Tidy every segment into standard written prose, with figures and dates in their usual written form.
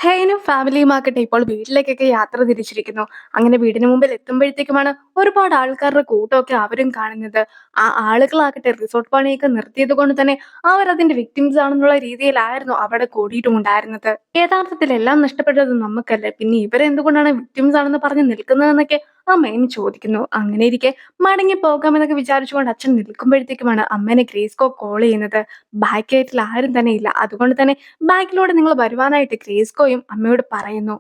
ഹേനും ഫാമിലിയുമാകട്ടെ ഇപ്പോൾ വീട്ടിലേക്കൊക്കെ യാത്ര തിരിച്ചിരിക്കുന്നു. അങ്ങനെ വീടിന് മുമ്പിൽ എത്തുമ്പോഴത്തേക്കുമാണ് ഒരുപാട് ആൾക്കാരുടെ കൂട്ടമൊക്കെ അവരും കാണുന്നത്. ആ ആളുകളാകട്ടെ റിസോർട്ട് പണിയൊക്കെ നിർത്തിയത് കൊണ്ട് തന്നെ അവരതിന്റെ വിക്ടിംസ് ആണെന്നുള്ള രീതിയിലായിരുന്നു അവിടെ കൂടിയിട്ടുമുണ്ടായിരുന്നത്. യഥാർത്ഥത്തിൽ എല്ലാം നഷ്ടപ്പെട്ടത് നമുക്കല്ലേ, പിന്നെ ഇവരെന്തുകൊണ്ടാണ് വിക്ടിംസ് ആണെന്ന് പറഞ്ഞ് നിൽക്കുന്നതെന്നൊക്കെ അമ്മയും ചോദിക്കുന്നു. അങ്ങനെയിരിക്കെ മടങ്ങി പോകാമെന്നൊക്കെ വിചാരിച്ചുകൊണ്ട് അച്ഛൻ നിൽക്കുമ്പോഴത്തേക്കുമാണ് അമ്മേനെ ഗ്രേസ്കോ കോൾ ചെയ്യുന്നത്. ബാക്ക് ഗേറ്റിൽ ആരും തന്നെ ഇല്ല. അതുകൊണ്ട് തന്നെ ബാക്കിലൂടെ നിങ്ങൾ വരുവാനായിട്ട് ഗ്രേസ്കോയും അമ്മയോട് പറയുന്നു.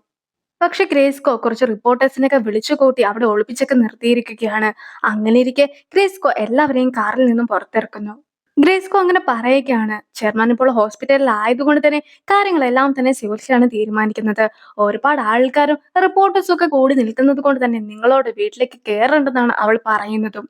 പക്ഷെ ഗ്രേസ്കോ കുറച്ച് റിപ്പോർട്ടേഴ്സിനെയൊക്കെ വിളിച്ചു കൂട്ടി അവിടെ ഒളിപ്പിച്ചൊക്കെ നിർത്തിയിരിക്കുകയാണ്. അങ്ങനെയിരിക്കെ ഗ്രേസ്കോ എല്ലാവരെയും കാറിൽ നിന്നും പുറത്തിറക്കുന്നു. ഗ്രേസ്കോ അങ്ങനെ പറയുകയാണ്, ചെയർമാൻ ഇപ്പോൾ ഹോസ്പിറ്റലിൽ ആയതുകൊണ്ട് തന്നെ കാര്യങ്ങളെല്ലാം തന്നെ സിവിൽസിലാണ് തീരുമാനിക്കുന്നത്. ഒരുപാട് ആൾക്കാരും റിപ്പോർട്ടേഴ്സും ഒക്കെ കൂടി നിൽക്കുന്നത് കൊണ്ട് തന്നെ നിങ്ങളോട് വീട്ടിലേക്ക് കയറേണ്ടെന്നാണ് അവൾ പറയുന്നതും.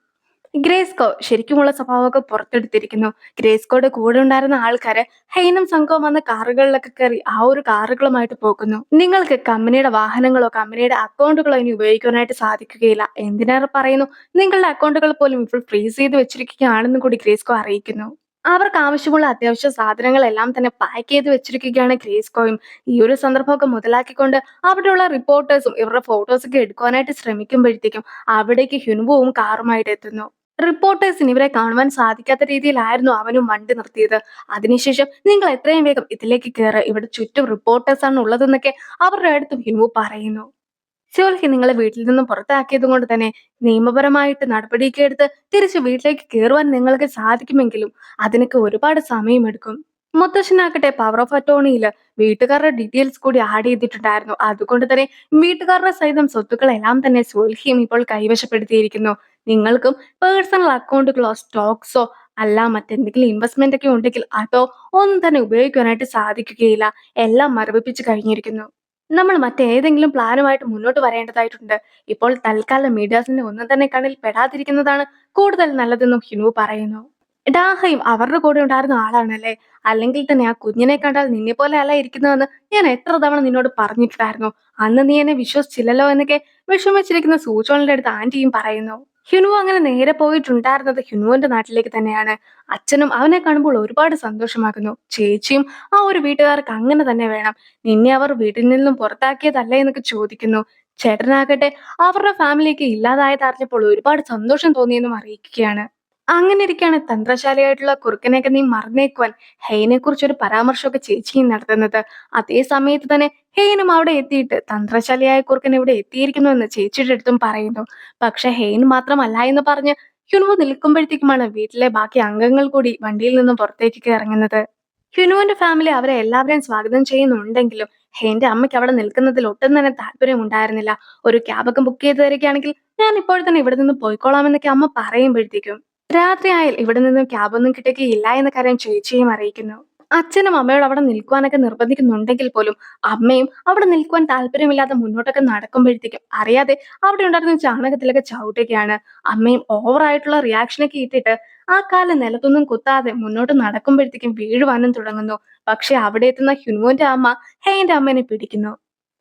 ഗ്രേസ്കോ ശരിക്കുമുള്ള സ്വഭാവമൊക്കെ പുറത്തെടുത്തിരിക്കുന്നു. ഗ്രേസ്കോയുടെ കൂടെ ഉണ്ടായിരുന്ന ആൾക്കാര് ഹെയ്നും സംഘവും വന്ന കാറുകളിലൊക്കെ കയറി ആ ഒരു കാറുകളുമായിട്ട് പോകുന്നു. നിങ്ങൾക്ക് കമ്പനിയുടെ വാഹനങ്ങളോ കമ്പനിയുടെ അക്കൗണ്ടുകളോ ഇനി ഉപയോഗിക്കാനായിട്ട് സാധിക്കുകയില്ല. എന്തിനേറെ പറയുന്നു, നിങ്ങളുടെ അക്കൗണ്ടുകൾ പോലും ഇപ്പോൾ ഫ്രീസ് ചെയ്ത് വെച്ചിരിക്കുകയാണെന്നും കൂടി ഗ്രേസ്കോ അറിയിക്കുന്നു. അവർക്ക് ആവശ്യമുള്ള അത്യാവശ്യ സാധനങ്ങളെല്ലാം തന്നെ പാക്ക് ചെയ്ത് വെച്ചിരിക്കുകയാണ് ഗ്രേസ്കോയും. ഈ ഒരു സന്ദർഭമൊക്കെ മുതലാക്കിക്കൊണ്ട് അവിടെയുള്ള റിപ്പോർട്ടേഴ്സും ഇവരുടെ ഫോട്ടോസ് ഒക്കെ എടുക്കുവാനായിട്ട് ശ്രമിക്കുമ്പോഴത്തേക്കും അവിടേക്ക് ഹ്യുൻവുവും കാറുമായിട്ട് എത്തുന്നു. റിപ്പോർട്ടേഴ്സിന് ഇവരെ കാണുവാൻ സാധിക്കാത്ത രീതിയിലായിരുന്നു അവനും വണ്ടി നിർത്തിയത്. അതിനുശേഷം നിങ്ങൾ എത്രയും വേഗം ഇതിലേക്ക് കയറുക, ഇവിടെ ചുറ്റും റിപ്പോർട്ടേഴ്സ് ആണ് ഉള്ളതെന്നൊക്കെ അവരുടെ അടുത്തും ഹിൻവു പറയുന്നു. സ്യോൽഹി നിങ്ങളെ വീട്ടിൽ നിന്നും പുറത്താക്കിയത് കൊണ്ട് തന്നെ നിയമപരമായിട്ട് നടപടിയൊക്കെ എടുത്ത് തിരിച്ച് വീട്ടിലേക്ക് കയറുവാൻ നിങ്ങൾക്ക് സാധിക്കുമെങ്കിലും അതിനൊക്കെ ഒരുപാട് സമയമെടുക്കും. മുത്തശ്ശനാകട്ടെ പവർ ഓഫ് അറ്റോർണിയില് വീട്ടുകാരുടെ ഡീറ്റെയിൽസ് കൂടി ആഡ് ചെയ്തിട്ടുണ്ടായിരുന്നു. അതുകൊണ്ട് തന്നെ വീട്ടുകാരുടെ സഹിതം സ്വത്തുക്കളെല്ലാം തന്നെ സ്യോൽഹിയും ഇപ്പോൾ കൈവശപ്പെടുത്തിയിരിക്കുന്നു. നിങ്ങൾക്കും പേഴ്സണൽ അക്കൗണ്ടുകളോ സ്റ്റോക്സോ അല്ല മറ്റെന്തെങ്കിലും ഇൻവെസ്റ്റ്മെന്റ് ഒക്കെ ഉണ്ടെങ്കിൽ അതോ ഒന്നും തന്നെ ഉപയോഗിക്കാനായിട്ട് സാധിക്കുകയില്ല. എല്ലാം മരവിപ്പിച്ച് കഴിഞ്ഞിരിക്കുന്നു. നമ്മൾ മറ്റേതെങ്കിലും പ്ലാനുമായിട്ട് മുന്നോട്ട് വരേണ്ടതായിട്ടുണ്ട്. ഇപ്പോൾ തൽക്കാലം മീഡിയാസിന്റെ ഒന്നും തന്നെ കണ്ണിൽ പെടാതിരിക്കുന്നതാണ് കൂടുതൽ നല്ലതെന്നും ഹിനു പറയുന്നു. ഡാഹയും അവരുടെ കൂടെ ഉണ്ടായിരുന്ന ആളാണല്ലേ? അല്ലെങ്കിൽ തന്നെ ആ കുഞ്ഞിനെ കണ്ടാൽ നിന്നെ പോലെ അല്ല ഇരിക്കുന്നതെന്ന് ഞാൻ എത്ര തവണ നിന്നോട് പറഞ്ഞിട്ടുണ്ടായിരുന്നു. അന്ന് നീ എന്നെ വിശ്വസിച്ചില്ലല്ലോ എന്നൊക്കെ വിഷമിച്ചിരിക്കുന്ന സൂചോണിന്റെ അടുത്ത് ആന്റിയും പറയുന്നു. ഹിനു അങ്ങനെ നേരെ പോയിട്ടുണ്ടായിരുന്നത് ഹിനുവിന്റെ നാട്ടിലേക്ക് തന്നെയാണ്. അച്ഛനും അവനെ കാണുമ്പോൾ ഒരുപാട് സന്തോഷമാകുന്നു. ചേച്ചിയും ആ ഒരു വീട്ടുകാർക്ക് അങ്ങനെ തന്നെ വേണം. നിന്നെ അവർ വീട്ടിൽ നിന്നും പുറത്താക്കിയതല്ലേ എന്നൊക്കെ ചോദിക്കുന്നു. ചേട്ടനാകട്ടെ അവരുടെ ഫാമിലിയൊക്കെ ഇല്ലാതായത് അറിഞ്ഞപ്പോൾ ഒരുപാട് സന്തോഷം തോന്നിയെന്നും അറിയിക്കുകയാണ്. അങ്ങനെ ഇരിക്കാണ് തന്ത്രശാലിയായിട്ടുള്ള കുറുക്കനെയൊക്കെ നീ മറന്നേക്കുവാൻ ഹെയ്നെ കുറിച്ച് ഒരു പരാമർശമൊക്കെ ചേച്ചിയും നടത്തുന്നത്. അതേ സമയത്ത് തന്നെ ഹെയ്നും അവിടെ എത്തിയിട്ട് തന്ത്രശാലിയായ കുറുക്കൻ ഇവിടെ എത്തിയിരിക്കുന്നു എന്ന് ചേച്ചിയുടെ അടുത്തും പറയുന്നു. പക്ഷെ ഹെയ്ൻ മാത്രമല്ല എന്ന് പറഞ്ഞ് ഹ്യുൻവു നിൽക്കുമ്പോഴത്തേക്കുമാണ് വീട്ടിലെ ബാക്കി അംഗങ്ങൾ കൂടി വണ്ടിയിൽ നിന്നും പുറത്തേക്കൊക്കെ ഇറങ്ങുന്നത്. ഹ്യുനുവിന്റെ ഫാമിലി അവരെ എല്ലാവരെയും സ്വാഗതം ചെയ്യുന്നുണ്ടെങ്കിലും ഹെയ്ന്റെ അമ്മയ്ക്ക് അവിടെ നിൽക്കുന്നതിൽ ഒട്ടും തന്നെ താല്പര്യം ഉണ്ടായിരുന്നില്ല. ഒരു ക്യാബൊക്കെ ബുക്ക് ചെയ്ത് തരികയാണെങ്കിൽ ഞാൻ ഇപ്പോൾ തന്നെ ഇവിടെ നിന്ന് പോയിക്കോളാമെന്നൊക്കെ അമ്മ പറയുമ്പോഴത്തേക്കും രാത്രിയായാൽ ഇവിടെ നിന്നും ക്യാബൊന്നും കിട്ടുകയില്ല എന്ന കാര്യം ചേച്ചിയും അറിയിക്കുന്നു. അച്ഛനും അമ്മയോട് അവിടെ നിൽക്കുവാനൊക്കെ നിർബന്ധിക്കുന്നുണ്ടെങ്കിൽ പോലും അമ്മയും അവിടെ നിൽക്കുവാൻ താല്പര്യമില്ലാതെ മുന്നോട്ടൊക്കെ നടക്കുമ്പോഴത്തേക്കും അറിയാതെ അവിടെ ഉണ്ടായിരുന്ന ചാണകത്തിലൊക്കെ ചവിട്ടുകയാണ്. അമ്മയും ഓവറായിട്ടുള്ള റിയാക്ഷനൊക്കെ ഇട്ടിട്ട് ആ കാലം നിലത്തൊന്നും കുത്താതെ മുന്നോട്ട് നടക്കുമ്പോഴത്തേക്കും വീഴുവാനും തുടങ്ങുന്നു. പക്ഷെ അവിടെ എത്തുന്ന ഹ്യുൻവുവിന്റെ അമ്മ ഹെയ്ന്റെ അമ്മേനെ പിടിക്കുന്നു.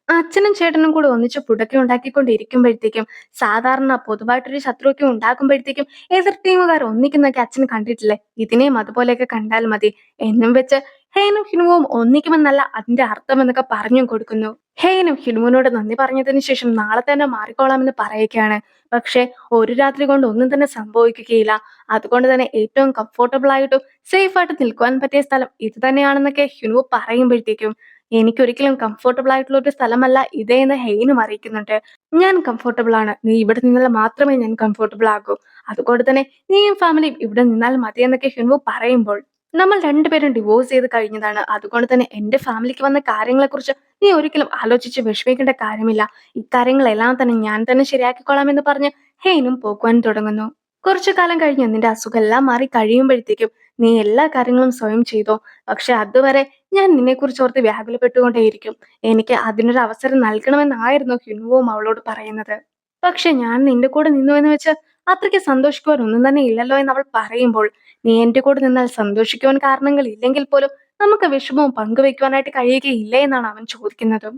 അച്ഛനും ചേട്ടനും കൂടെ ഒന്നിച്ച് ഫുഡൊക്കെ ഉണ്ടാക്കിക്കൊണ്ടിരിക്കുമ്പോഴത്തേക്കും സാധാരണ പൊതുവായിട്ടൊരു ശത്രുവൊക്കെ ഉണ്ടാക്കുമ്പോഴത്തേക്കും എതിർ ടീമുകാർ ഒന്നിക്കുന്നൊക്കെ അച്ഛൻ കണ്ടിട്ടില്ലേ? ഇതിനെയും അതുപോലെയൊക്കെ കണ്ടാൽ മതി എന്നും വെച്ച് ഹെയ്നും ഹിനുവും ഒന്നിക്കുമെന്നല്ല അതിന്റെ അർത്ഥം എന്നൊക്കെ പറഞ്ഞും കൊടുക്കുന്നു. ഹെയ്നും ഹിനുവിനോട് നന്ദി പറഞ്ഞതിന് ശേഷം നാളെ തന്നെ മാറിക്കോളാമെന്ന് പറയുകയാണ്. പക്ഷെ ഒരു രാത്രി കൊണ്ട് ഒന്നും തന്നെ സംഭവിക്കുകയില്ല. അതുകൊണ്ട് തന്നെ ഏറ്റവും കംഫോർട്ടബിൾ ആയിട്ടും സേഫ് ആയിട്ട് നിൽക്കുവാൻ പറ്റിയ സ്ഥലം ഇത് തന്നെയാണെന്നൊക്കെ ഹിനുവ് പറയുമ്പോഴത്തേക്കും എനിക്കൊരിക്കലും കംഫോർട്ടബിൾ ആയിട്ടുള്ള ഒരു സ്ഥലമല്ല ഇത് എന്ന് ഹെയ്നും അറിയിക്കുന്നുണ്ട്. ഞാൻ കംഫോർട്ടബിൾ ആണ്. നീ ഇവിടെ നിന്നാൽ മാത്രമേ ഞാൻ കംഫോർട്ടബിൾ ആകൂ. അതുകൊണ്ട് തന്നെ നീയും ഫാമിലിയും ഇവിടെ നിന്നാൽ മതി എന്നൊക്കെ ഹ്യുൻവു പറയുമ്പോൾ നമ്മൾ രണ്ടുപേരും ഡിവോഴ്സ് ചെയ്ത് കഴിഞ്ഞതാണ്. അതുകൊണ്ട് തന്നെ എന്റെ ഫാമിലിക്ക് വന്ന കാര്യങ്ങളെക്കുറിച്ച് നീ ഒരിക്കലും ആലോചിച്ച് വിഷമിക്കേണ്ട കാര്യമില്ല. ഇക്കാര്യങ്ങളെല്ലാം തന്നെ ഞാൻ തന്നെ ശരിയാക്കിക്കോളാം എന്ന് പറഞ്ഞ് ഹെയ്നും പോകുവാൻ തുടങ്ങുന്നു. കുറച്ചു കാലം കഴിഞ്ഞ് നിന്റെ അസുഖം എല്ലാം മാറി കഴിയുമ്പോഴത്തേക്കും നീ എല്ലാ കാര്യങ്ങളും സ്വയം ചെയ്തോ. പക്ഷെ അതുവരെ ഞാൻ നിന്നെക്കുറിച്ച് ഓർത്ത് വ്യാകുലപ്പെട്ടുകൊണ്ടേയിരിക്കും. എനിക്ക് അതിനൊരു അവസരം നൽകണമെന്നായിരുന്നു ഹിനുവും അവളോട് പറയുന്നത്. പക്ഷെ ഞാൻ നിന്റെ കൂടെ നിന്നു എന്ന് വെച്ച് അത്രയ്ക്ക് സന്തോഷിക്കുവാൻ ഒന്നും തന്നെ ഇല്ലല്ലോ എന്ന് അവൾ പറയുമ്പോൾ നീ എന്റെ കൂടെ നിന്നാൽ സന്തോഷിക്കുവാൻ കാരണങ്ങൾ ഇല്ലെങ്കിൽ പോലും നമുക്ക് വിഷമവും പങ്കുവെക്കുവാനായിട്ട് കഴിയുകയില്ലേ എന്നാണ് അവൻ ചോദിക്കുന്നത്.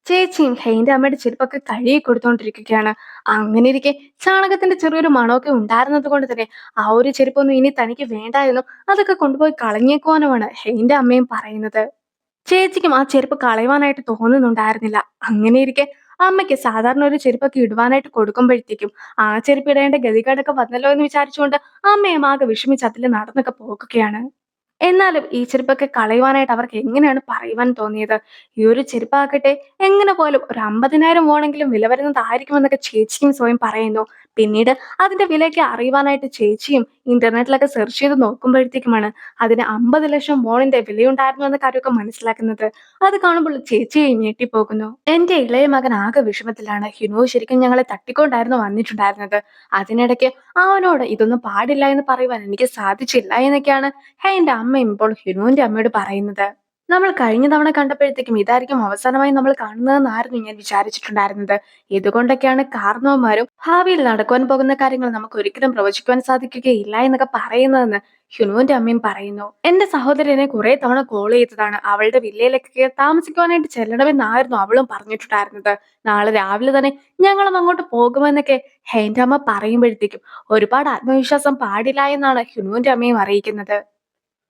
ചേച്ചിയും ഹെയ്ന്റെ അമ്മയുടെ ചെരുപ്പൊക്കെ കഴുകി കൊടുത്തോണ്ടിരിക്കുകയാണ്. അങ്ങനെ ഇരിക്കെ ചാണകത്തിന്റെ ചെറിയൊരു മണമൊക്കെ ഉണ്ടായിരുന്നത് കൊണ്ട് തന്നെ ആ ഒരു ചെരുപ്പൊന്നും ഇനി തനിക്ക് വേണ്ട എന്നും അതൊക്കെ കൊണ്ടുപോയി കളഞ്ഞേക്കുവാനുമാണ് ഹെയ്ന്റെ അമ്മയും പറയുന്നത്. ചേച്ചിക്കും ആ ചെരുപ്പ് കളയുവാനായിട്ട് തോന്നുന്നുണ്ടായിരുന്നില്ല. അങ്ങനെയിരിക്കെ അമ്മയ്ക്ക് സാധാരണ ഒരു ചെരുപ്പൊക്കെ ഇടുവാനായിട്ട് കൊടുക്കുമ്പോഴത്തേക്കും ആ ചെരുപ്പ് ഇടേണ്ട ഗതികേടൊക്കെ വന്നല്ലോ എന്ന് വിചാരിച്ചുകൊണ്ട് അമ്മയും ആകെ വിഷമിച്ച് അതില് നടന്നൊക്കെ പോകുകയാണ്. എന്നാലും ഈ ചെരുപ്പൊക്കെ കളയുവാനായിട്ട് അവർക്ക് എങ്ങനെയാണ് പറയുവാൻ തോന്നിയത്? ഈ ഒരു ചെരുപ്പാകട്ടെ എങ്ങനെ പോയാലും ഒരു 50,000 പോണെങ്കിലും വില വരുന്നതായിരിക്കുമെന്നൊക്കെ ചേച്ചിയും സ്വയം പറയുന്നു. പിന്നീട് അതിന്റെ വിലയൊക്കെ അറിയുവാനായിട്ട് ചേച്ചിയും ഇന്റർനെറ്റിലൊക്കെ സെർച്ച് ചെയ്ത് നോക്കുമ്പോഴത്തേക്കുമാണ് അതിന് 50,00,000 വോണിന്റെ വിലയുണ്ടായിരുന്നു എന്ന കാര്യമൊക്കെ മനസ്സിലാക്കുന്നത്. അത് കാണുമ്പോൾ ചേച്ചിയെ ഞെട്ടിപ്പോകുന്നു. എന്റെ ഇളയ മകൻ ആകെ വിഷമത്തിലാണ്. ഹിനു ശരിക്കും ഞങ്ങളെ തട്ടിക്കൊണ്ടായിരുന്നു വന്നിട്ടുണ്ടായിരുന്നത്. അതിനിടയ്ക്ക് അവനോട് ഇതൊന്നും പാടില്ല എന്ന് പറയുവാൻ എനിക്ക് സാധിച്ചില്ല എന്നൊക്കെയാണ് എന്റെ അമ്മയും ഇപ്പോൾ ഹിനുവിന്റെ അമ്മയോട് പറയുന്നത്. നമ്മൾ കഴിഞ്ഞ തവണ കണ്ടപ്പോഴത്തേക്കും ഇതായിരിക്കും അവസാനമായി നമ്മൾ കാണുന്നതെന്നായിരുന്നു ഞാൻ വിചാരിച്ചിട്ടുണ്ടായിരുന്നത്. ഇതുകൊണ്ടൊക്കെയാണ് കാരണവന്മാരും ഭാവിയിൽ നടക്കുവാൻ പോകുന്ന കാര്യങ്ങൾ നമുക്ക് ഒരിക്കലും പ്രവചിക്കുവാൻ സാധിക്കുകയില്ല എന്നൊക്കെ പറയുന്നതെന്ന് ഹിനുവിന്റെ അമ്മയും പറയുന്നു. എന്റെ സഹോദരനെ കുറെ തവണ കോൾ ചെയ്തതാണ്. അവളുടെ വില്ലയിലേക്കൊക്കെ താമസിക്കുവാനായിട്ട് ചെല്ലണമെന്നായിരുന്നു അവളും പറഞ്ഞിട്ടുണ്ടായിരുന്നത്. നാളെ രാവിലെ തന്നെ ഞങ്ങളും അങ്ങോട്ട് പോകുമെന്നൊക്കെ എന്റെ അമ്മ പറയുമ്പോഴത്തേക്കും ഒരുപാട് ആത്മവിശ്വാസം പാടില്ല എന്നാണ് ഹിനുവിന്റെ അമ്മയും അറിയിക്കുന്നത്.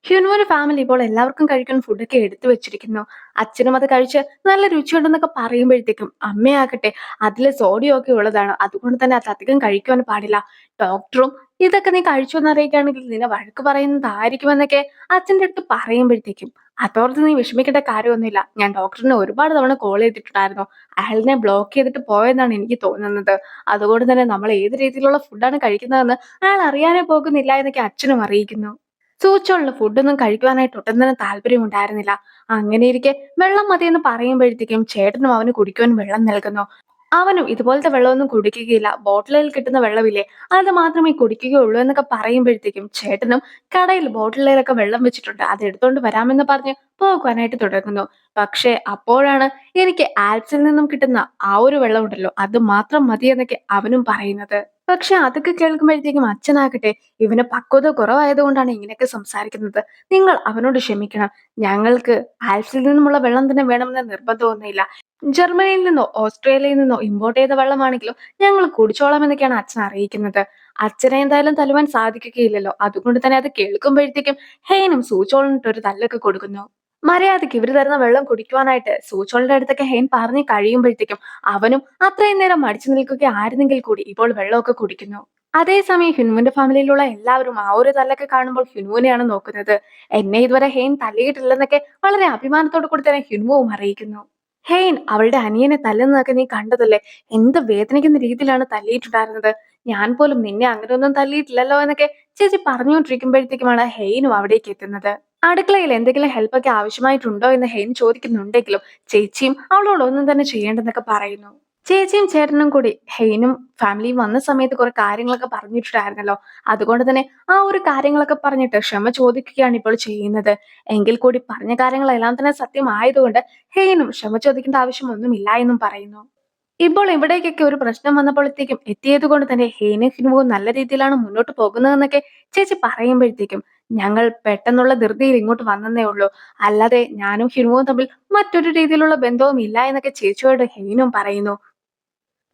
ഹ്യൂനുവിന്റെ ഫാമിലി ഇപ്പോൾ എല്ലാവർക്കും കഴിക്കാൻ ഫുഡൊക്കെ എടുത്തു വെച്ചിരിക്കുന്നു. അച്ഛനും അത് കഴിച്ച് നല്ല രുചിയുണ്ടെന്നൊക്കെ പറയുമ്പോഴത്തേക്കും അമ്മയാകട്ടെ അതില് സോഡിയം ഒക്കെ ഉള്ളതാണ്. അതുകൊണ്ട് തന്നെ അത് അധികം കഴിക്കുവാൻ പാടില്ല. ഡോക്ടറും ഇതൊക്കെ നീ കഴിച്ചു എന്നറിയിക്കുകയാണെങ്കിൽ നിന്നെ വഴക്ക് പറയുന്നതായിരിക്കുമെന്നൊക്കെ അച്ഛന്റെ അടുത്ത് പറയുമ്പോഴത്തേക്കും അതോർത്ത് നീ വിഷമിക്കേണ്ട കാര്യമൊന്നുമില്ല. ഞാൻ ഡോക്ടറിനെ ഒരുപാട് തവണ കോൾ ചെയ്തിട്ടുണ്ടായിരുന്നു. അയാളിനെ ബ്ലോക്ക് ചെയ്തിട്ട് പോയെന്നാണ് എനിക്ക് തോന്നുന്നത്. അതുകൊണ്ട് തന്നെ നമ്മൾ ഏത് രീതിയിലുള്ള ഫുഡാണ് കഴിക്കുന്നതെന്ന് അയാൾ അറിയാനേ പോകുന്നില്ല എന്നൊക്കെ അച്ഛനും അറിയിക്കുന്നു. സൂചിച്ചുള്ള ഫുഡൊന്നും കഴിക്കുവാനായിട്ട് ഒട്ടും തന്നെ താല്പര്യമുണ്ടായിരുന്നില്ല. അങ്ങനെയിരിക്കെ വെള്ളം മതിയെന്ന് പറയുമ്പോഴത്തേക്കും ചേട്ടനും അവന് കുടിക്കുവാൻ വെള്ളം നൽകുന്നു. അവനും ഇതുപോലത്തെ വെള്ളമൊന്നും കുടിക്കുകയില്ല. ബോട്ടിലിൽ കിട്ടുന്ന വെള്ളമില്ലേ അത് മാത്രമേ കുടിക്കുകയുള്ളൂ എന്നൊക്കെ പറയുമ്പോഴത്തേക്കും ചേട്ടനും കടയിൽ ബോട്ടിലിലൊക്കെ വെള്ളം വെച്ചിട്ടുണ്ട്. അത് എടുത്തോണ്ട് വരാമെന്ന് പറഞ്ഞ് പോകുവാനായിട്ട് തുടങ്ങുന്നു. പക്ഷേ അപ്പോഴാണ് എനിക്ക് ആൽപ്സിൽ നിന്നും കിട്ടുന്ന ആ ഒരു വെള്ളം ഉണ്ടല്ലോ അത് മാത്രം മതി എന്നൊക്കെ അവനും പറയുന്നത്. പക്ഷെ അതൊക്കെ കേൾക്കുമ്പോഴത്തേക്കും അച്ഛനാകട്ടെ ഇവന് പക്വത കുറവായത് കൊണ്ടാണ് ഇങ്ങനെയൊക്കെ സംസാരിക്കുന്നത്. നിങ്ങൾ അവനോട് ക്ഷമിക്കണം. ഞങ്ങൾക്ക് ആൽപ്സിൽ നിന്നുമുള്ള വെള്ളം തന്നെ വേണമെന്ന് നിർബന്ധമൊന്നുമില്ല. ജർമ്മനിയിൽ നിന്നോ ഓസ്ട്രേലിയയിൽ നിന്നോ ഇമ്പോർട്ട് ചെയ്ത വെള്ളമാണെങ്കിലും ഞങ്ങൾ കുടിച്ചോളാം എന്നൊക്കെയാണ് അച്ഛൻ അറിയിക്കുന്നത്. അച്ഛനെ എന്തായാലും തല്ലുവാൻ സാധിക്കുകയില്ലല്ലോ. അതുകൊണ്ട് തന്നെ അത് കേൾക്കുമ്പോഴത്തേക്കും ഹെയ്നും സൂചോളിനിട്ട് ഒരു തല്ലൊക്കെ കൊടുക്കുന്നു. മര്യാദയ്ക്ക് ഇവര് തരുന്ന വെള്ളം കുടിക്കുവാനായിട്ട് സൂചോളിന്റെ അടുത്തൊക്കെ ഹെയ്ൻ പറഞ്ഞു കഴിയുമ്പോഴത്തേക്കും അവനും അത്രയും നേരം മടിച്ചു നിൽക്കുക ആയിരുന്നെങ്കിൽ കൂടി ഇപ്പോൾ വെള്ളമൊക്കെ കുടിക്കുന്നു. അതേസമയം ഹിനുവിന്റെ ഫാമിലിയിലുള്ള എല്ലാവരും ആ ഒരു തല്ലൊക്കെ കാണുമ്പോൾ ഹിനുവിനെയാണ് നോക്കുന്നത്. എന്നെ ഇതുവരെ ഹെയ്ൻ തല്ലിയിട്ടില്ലെന്നൊക്കെ വളരെ അഭിമാനത്തോടു കൂടി തന്നെ ഹിനുവും അറിയിക്കുന്നു. ഹെയ്ൻ അവളുടെ അനിയനെ തല്ലുന്നതൊക്കെ നീ കണ്ടതല്ലേ? എന്ത് വേദനിക്കുന്ന രീതിയിലാണ് തല്ലിയിട്ടുണ്ടായിരുന്നത്. ഞാൻ പോലും നിന്നെ അങ്ങനെയൊന്നും തല്ലിയിട്ടില്ലല്ലോ എന്നൊക്കെ ചേച്ചി പറഞ്ഞുകൊണ്ടിരിക്കുമ്പോഴത്തേക്കുമാണ് ഹെയ്നും അവിടേക്ക് എത്തുന്നത്. അടുക്കളയിൽ എന്തെങ്കിലും ഹെൽപ്പൊക്കെ ആവശ്യമായിട്ടുണ്ടോ എന്ന് ഹെയ്ൻ ചോദിക്കുന്നുണ്ടെങ്കിലും ചേച്ചിയും അവളോട് ഒന്നും തന്നെ ചെയ്യേണ്ടെന്നൊക്കെ പറയുന്നു. ചേച്ചിയും ചേട്ടനും കൂടി ഹെയ്നും ഫാമിലിയും വന്ന സമയത്ത് കുറെ കാര്യങ്ങളൊക്കെ പറഞ്ഞിട്ടുണ്ടായിരുന്നല്ലോ. അതുകൊണ്ട് തന്നെ ആ ഒരു കാര്യങ്ങളൊക്കെ പറഞ്ഞിട്ട് ക്ഷമ ചോദിക്കുകയാണ് ഇപ്പോൾ ചെയ്യുന്നത്. എങ്കിൽ കൂടി പറഞ്ഞ കാര്യങ്ങളെല്ലാം തന്നെ സത്യമായതുകൊണ്ട് ഹെയ്നും ക്ഷമ ചോദിക്കേണ്ട ആവശ്യമൊന്നുമില്ല എന്നും പറയുന്നു. ഇപ്പോൾ ഇവിടേക്കൊക്കെ ഒരു പ്രശ്നം വന്നപ്പോഴത്തേക്കും എത്തിയത് കൊണ്ട് തന്നെ ഹേനയും ഹിനുവും നല്ല രീതിയിലാണ് മുന്നോട്ട് പോകുന്നതെന്നൊക്കെ ചേച്ചി പറയുമ്പോഴത്തേക്കും ഞങ്ങൾ പെട്ടെന്നുള്ള ധൃതിയിൽ ഇങ്ങോട്ട് വന്നതേ ഉള്ളൂ. അല്ലാതെ ഞാനും ഹിനുവും തമ്മിൽ മറ്റൊരു രീതിയിലുള്ള ബന്ധവും ഇല്ല എന്നൊക്കെ ചേച്ചിയോട് ഹെയ്നും പറയുന്നു.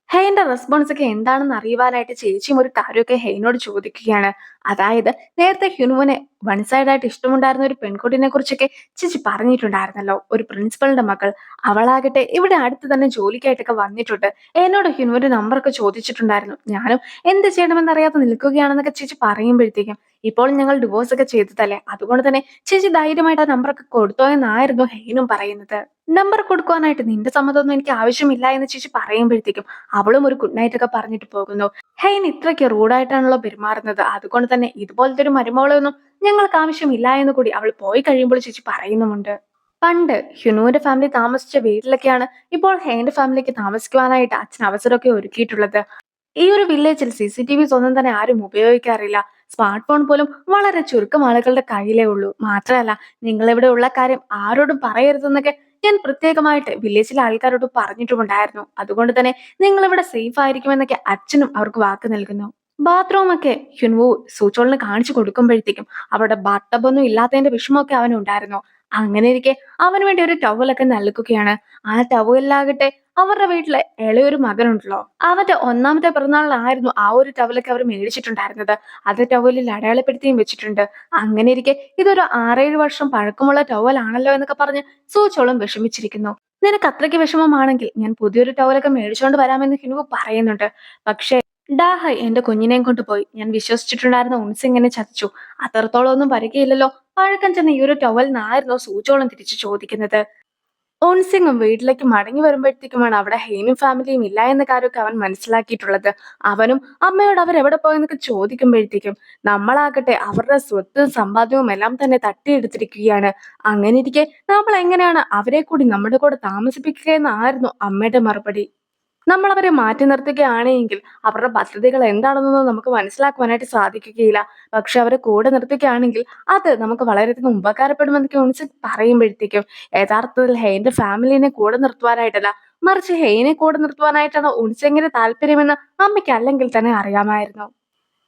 ഹെയ്ന്റെ റെസ്പോൺസ് ഒക്കെ എന്താണെന്ന് അറിയുവാനായിട്ട് ചേച്ചിയും ഒരു കാര്യമൊക്കെ ഹെയ്നോട് ചോദിക്കുകയാണ്. അതായത് നേരത്തെ ഹിനുവിനെ വൺ സൈഡ് ആയിട്ട് ഇഷ്ടമുണ്ടായിരുന്ന ഒരു പെൺകുട്ടിനെ കുറിച്ചൊക്കെ ചേച്ചി പറഞ്ഞിട്ടുണ്ടായിരുന്നല്ലോ. ഒരു പ്രിൻസിപ്പളിന്റെ മകൾ. അവളാകട്ടെ ഇവിടെ അടുത്ത് തന്നെ ജോലിക്കായിട്ടൊക്കെ വന്നിട്ടുണ്ട്. എന്നോട് ഹിനുവിന്റെ നമ്പറൊക്കെ ചോദിച്ചിട്ടുണ്ടായിരുന്നു. ഞാനും എന്ത് ചെയ്യണമെന്നറിയാതെ നിൽക്കുകയാണെന്നൊക്കെ ചേച്ചി പറയുമ്പോഴത്തേക്കും ഇപ്പോൾ ഞങ്ങൾ ഡിവോഴ്സ് ഒക്കെ ചെയ്തതല്ലേ. അതുകൊണ്ട് തന്നെ ചേച്ചി ധൈര്യമായിട്ട് ആ നമ്പറൊക്കെ കൊടുത്തോ എന്നായിരുന്നു ഹെയ്നും പറയുന്നത്. നമ്പർ കൊടുക്കുവാനായിട്ട് നിന്റെ സമ്മതമൊന്നും എനിക്ക് ആവശ്യമില്ല എന്ന് ചേച്ചി പറയുമ്പോഴത്തേക്കും അവളും ഒരു ഗുഡ് നൈറ്റ് ഒക്കെ പറഞ്ഞിട്ട് പോകുന്നു. ഹെയ്ൻ ഇത്രയ്ക്ക് റൂഡായിട്ടാണല്ലോ പെരുമാറുന്നത്. അതുകൊണ്ട് തന്നെ ഇതുപോലത്തെ ഒരു മരുമകളൊന്നും ഞങ്ങൾക്ക് ആവശ്യമില്ല എന്ന് കൂടി അവൾ പോയി കഴിയുമ്പോൾ ചേച്ചി പറയുന്നുമുണ്ട്. പണ്ട് ഹ്യുനുവിന്റെ ഫാമിലി താമസിച്ച വീട്ടിലൊക്കെയാണ് ഇപ്പോൾ ഹെയ്ന്റെ ഫാമിലിക്ക് താമസിക്കുവാനായിട്ട് അച്ഛൻ അവസരമൊക്കെ ഒരുക്കിയിട്ടുള്ളത്. ഈ ഒരു വില്ലേജിൽ CCTVs ഒന്നും തന്നെ ആരും ഉപയോഗിക്കാറില്ല. സ്മാർട്ട് ഫോൺ പോലും വളരെ ചുരുക്കം ആളുകളുടെ കയ്യിലേ ഉള്ളൂ. മാത്രമല്ല നിങ്ങൾ ഇവിടെ ഉള്ള കാര്യം ആരോടും പറയരുതെന്നൊക്കെ ഞാൻ പ്രത്യേകമായിട്ട് വില്ലേജിലെ ആൾക്കാരോട് പറഞ്ഞിട്ടുമുണ്ടായിരുന്നു. അതുകൊണ്ട് തന്നെ നിങ്ങൾ ഇവിടെ സേഫ് ആയിരിക്കുമെന്നൊക്കെ അച്ഛനും അവർക്ക് വാക്ക് നൽകുന്നു. ബാത്റൂം ഒക്കെ ഹ്യുൻവു സൂചോളിന് കാണിച്ചു കൊടുക്കുമ്പോഴത്തേക്കും അവിടെ ബാത്ത് ടബ് ഒന്നും ഇല്ലാത്തതിന്റെ വിഷമമൊക്കെ അവനുണ്ടായിരുന്നു. അങ്ങനെ ഇരിക്കെ അവന് വേണ്ടി ഒരു ടവലൊക്കെ നൽകുകയാണ്. ആ ടവലിലാകട്ടെ അവരുടെ വീട്ടിലെ ഇളയൊരു മകനുണ്ടല്ലോ, അവന്റെ ഒന്നാമത്തെ പിറന്നാളിലായിരുന്നു ആ ഒരു ടവലൊക്കെ അവർ മേടിച്ചിട്ടുണ്ടായിരുന്നത്. അത് ടവലിൽ അടയാളപ്പെടുത്തിയും വെച്ചിട്ടുണ്ട്. അങ്ങനെ ഇരിക്കെ ഇതൊരു 6-7 വർഷം പഴക്കമുള്ള ടവലാണല്ലോ എന്നൊക്കെ പറഞ്ഞ് സൂചോളം വിഷമിച്ചിരിക്കുന്നു. നിനക്ക് അത്രയ്ക്ക് വിഷമമാണെങ്കിൽ ഞാൻ പുതിയൊരു ടവലൊക്കെ മേടിച്ചോണ്ട് വരാമെന്ന് ഹിനുവ പറയുന്നുണ്ട്. പക്ഷേ ഡാഹയ് എന്റെ കുഞ്ഞിനെയും കൊണ്ട് പോയി. ഞാൻ വിശ്വസിച്ചിട്ടുണ്ടായിരുന്ന ഉൻസ് ഇങ്ങനെ ചതിച്ചു. അത്രത്തോളം ഒന്നും വരികയില്ലല്ലോ. പഴക്കം ചെന്ന ഈ ഒരു ടവലിനായിരുന്നോ സൂചോളം തിരിച്ചു ചോദിക്കുന്നത്. ഓൺസിങ്ങും വീട്ടിലേക്ക് മടങ്ങി വരുമ്പോഴത്തേക്കുമാണ് അവിടെ ഹെയ്നും ഫാമിലിയും ഇല്ല എന്ന കാര്യമൊക്കെ അവൻ മനസ്സിലാക്കിയിട്ടുള്ളത്. അവനും അമ്മയോട് അവരെവിടെ പോയെന്നൊക്കെ ചോദിക്കുമ്പോഴത്തേക്കും നമ്മളാകട്ടെ അവരുടെ സ്വത്തും സമ്പാദ്യവും എല്ലാം തന്നെ തട്ടിയെടുത്തിരിക്കുകയാണ്. അങ്ങനെ ഇരിക്കെ നമ്മൾ എങ്ങനെയാണ് അവരെ കൂടി നമ്മുടെ കൂടെ താമസിപ്പിക്കുക എന്നായിരുന്നു അമ്മയുടെ മറുപടി. നമ്മൾ അവരെ മാറ്റി നിർത്തുകയാണെങ്കിൽ അവരുടെ പദ്ധതികൾ എന്താണെന്നൊന്നും നമുക്ക് മനസ്സിലാക്കുവാനായിട്ട് സാധിക്കുകയില്ല. പക്ഷെ അവരെ കൂടെ നിർത്തുകയാണെങ്കിൽ അത് നമുക്ക് വളരെയധികം ഉപകാരപ്പെടുമെന്നൊക്കെ ഉണിച്ച് പറയുമ്പോഴത്തേക്കും യഥാർത്ഥത്തിൽ ഹെയ്ന്റെ ഫാമിലിനെ കൂടെ നിർത്തുവാനായിട്ടല്ല, മറിച്ച് ഹെയ്നെ കൂടെ നിർത്തുവാനായിട്ടാണ് ഉണിച്ചെങ്ങനെ താല്പര്യമെന്ന് അമ്മയ്ക്ക് അല്ലെങ്കിൽ തന്നെ അറിയാമായിരുന്നു.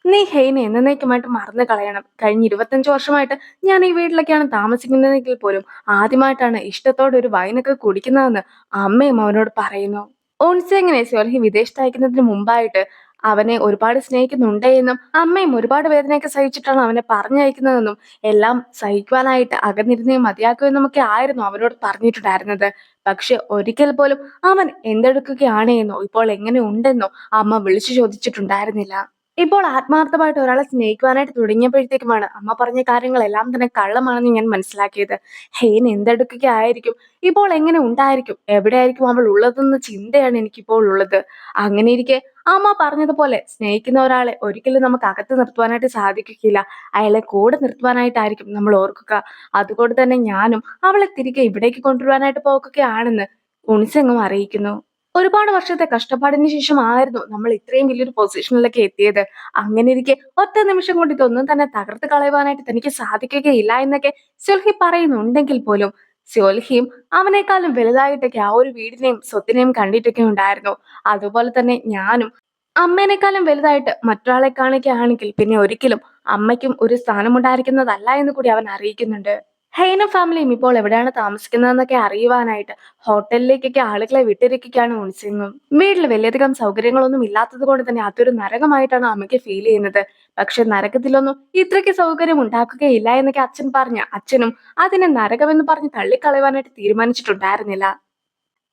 നീ ഹെയ്നെ എന്നേക്കുമായിട്ട് മറന്നു കളയണം. കഴിഞ്ഞ 25 വർഷമായിട്ട് ഞാൻ ഈ വീട്ടിലൊക്കെയാണ് താമസിക്കുന്നതെങ്കിൽ പോലും ആദ്യമായിട്ടാണ് ഇഷ്ടത്തോടെ ഒരു വൈനൊക്കെ കുടിക്കുന്നതെന്ന് അമ്മയും അവനോട് പറയുന്നു. ഓൺസെങ്ങിനെ സ്യോൽഹി വിദേശത്ത് അയക്കുന്നതിന് മുമ്പായിട്ട് അവനെ ഒരുപാട് സ്നേഹിക്കുന്നുണ്ട് എന്നും അമ്മയും ഒരുപാട് വേദനയൊക്കെ സഹിച്ചിട്ടാണ് അവനെ പറഞ്ഞയക്കുന്നതെന്നും എല്ലാം സഹിക്കുവാനായിട്ട് അകന്നിരുന്നേ മതിയാക്കൂ എന്നുമൊക്കെ ആയിരുന്നു അവനോട് പറഞ്ഞിട്ടുണ്ടായിരുന്നത്. പക്ഷെ ഒരിക്കൽ പോലും അവൻ എന്തെടുക്കുകയാണ് എന്നോ ഇപ്പോൾ എങ്ങനെ ഉണ്ടെന്നോ അമ്മ വിളിച്ചു ചോദിച്ചിട്ടുണ്ടായിരുന്നില്ല. ഇപ്പോൾ ആത്മാർത്ഥമായിട്ട് ഒരാളെ സ്നേഹിക്കുവാനായിട്ട് തുടങ്ങിയപ്പോഴത്തേക്കുമാണ് അമ്മ പറഞ്ഞ കാര്യങ്ങളെല്ലാം തന്നെ കള്ളമാണെന്ന് ഞാൻ മനസ്സിലാക്കിയത്. ഹെയ്ൻ എന്തെടുക്കുകയായിരിക്കും, ഇപ്പോൾ എങ്ങനെ ഉണ്ടായിരിക്കും, എവിടെയായിരിക്കും അവൾ ഉള്ളതെന്ന ചിന്തയാണ് എനിക്കിപ്പോൾ ഉള്ളത്. അങ്ങനെ ഇരിക്കെ അമ്മ പറഞ്ഞതുപോലെ സ്നേഹിക്കുന്ന ഒരാളെ ഒരിക്കലും നമുക്ക് അകത്ത് നിർത്തുവാനായിട്ട് സാധിക്കുകയില്ല. അയാളെ കൂടെ നിർത്തുവാനായിട്ടായിരിക്കും നമ്മൾ ഓർക്കുക. അതുകൊണ്ട് തന്നെ ഞാനും അവളെ തിരികെ ഇവിടേക്ക് കൊണ്ടുവരാനായിട്ട് പോകുകയാണെന്ന് ഉണിസെങ്ങും അറിയിക്കുന്നു. ഒരുപാട് വർഷത്തെ കഷ്ടപ്പാടിന് ശേഷമായിരുന്നു നമ്മൾ ഇത്രയും വലിയൊരു പൊസിഷനിലൊക്കെ എത്തിയത്. അങ്ങനെ ഇരിക്കെ ഒറ്റ നിമിഷം കൊണ്ട് ഇതൊന്നും തന്നെ തകർത്ത് കളയുവാനായിട്ട് തനിക്ക് സാധിക്കുകയില്ല എന്നൊക്കെ സ്യോൽഹി പറയുന്നുണ്ടെങ്കിൽ പോലും സ്യോൽഹിയും അവനേക്കാളും വലുതായിട്ടൊക്കെ ആ ഒരു വീടിനെയും സ്വത്തിനെയും കണ്ടിട്ടൊക്കെ ഉണ്ടായിരുന്നു. അതുപോലെ തന്നെ ഞാനും അമ്മേനേക്കാളും വലുതായിട്ട് മറ്റൊരാളെ കാണുകയാണെങ്കിൽ പിന്നെ ഒരിക്കലും അമ്മയ്ക്കും ഒരു സ്ഥാനമുണ്ടായിരിക്കുന്നതല്ല എന്ന് കൂടി അവൻ അറിയിക്കുന്നുണ്ട്. ഹെയ്നും ഫാമിലിയും ഇപ്പോൾ എവിടെയാണ് താമസിക്കുന്നതെന്നൊക്കെ അറിയുവാനായിട്ട് ഹോട്ടലിലേക്കൊക്കെ ആളുകളെ വിട്ടിരിക്കുകയാണ് ഉൺസിങ്ങും. വീട്ടിൽ വലിയധികം സൗകര്യങ്ങളൊന്നും ഇല്ലാത്തത് കൊണ്ട് തന്നെ അതൊരു നരകമായിട്ടാണ് അമ്മയ്ക്ക് ഫീൽ ചെയ്യുന്നത്. പക്ഷെ നരകത്തിലൊന്നും ഇത്രയ്ക്ക് സൗകര്യം ഉണ്ടാക്കുകയില്ല എന്നൊക്കെ അച്ഛൻ പറഞ്ഞ അച്ഛനും അതിനെ നരകമെന്ന് പറഞ്ഞ് തള്ളിക്കളയുവാനായിട്ട് തീരുമാനിച്ചിട്ടുണ്ടായിരുന്നില്ല.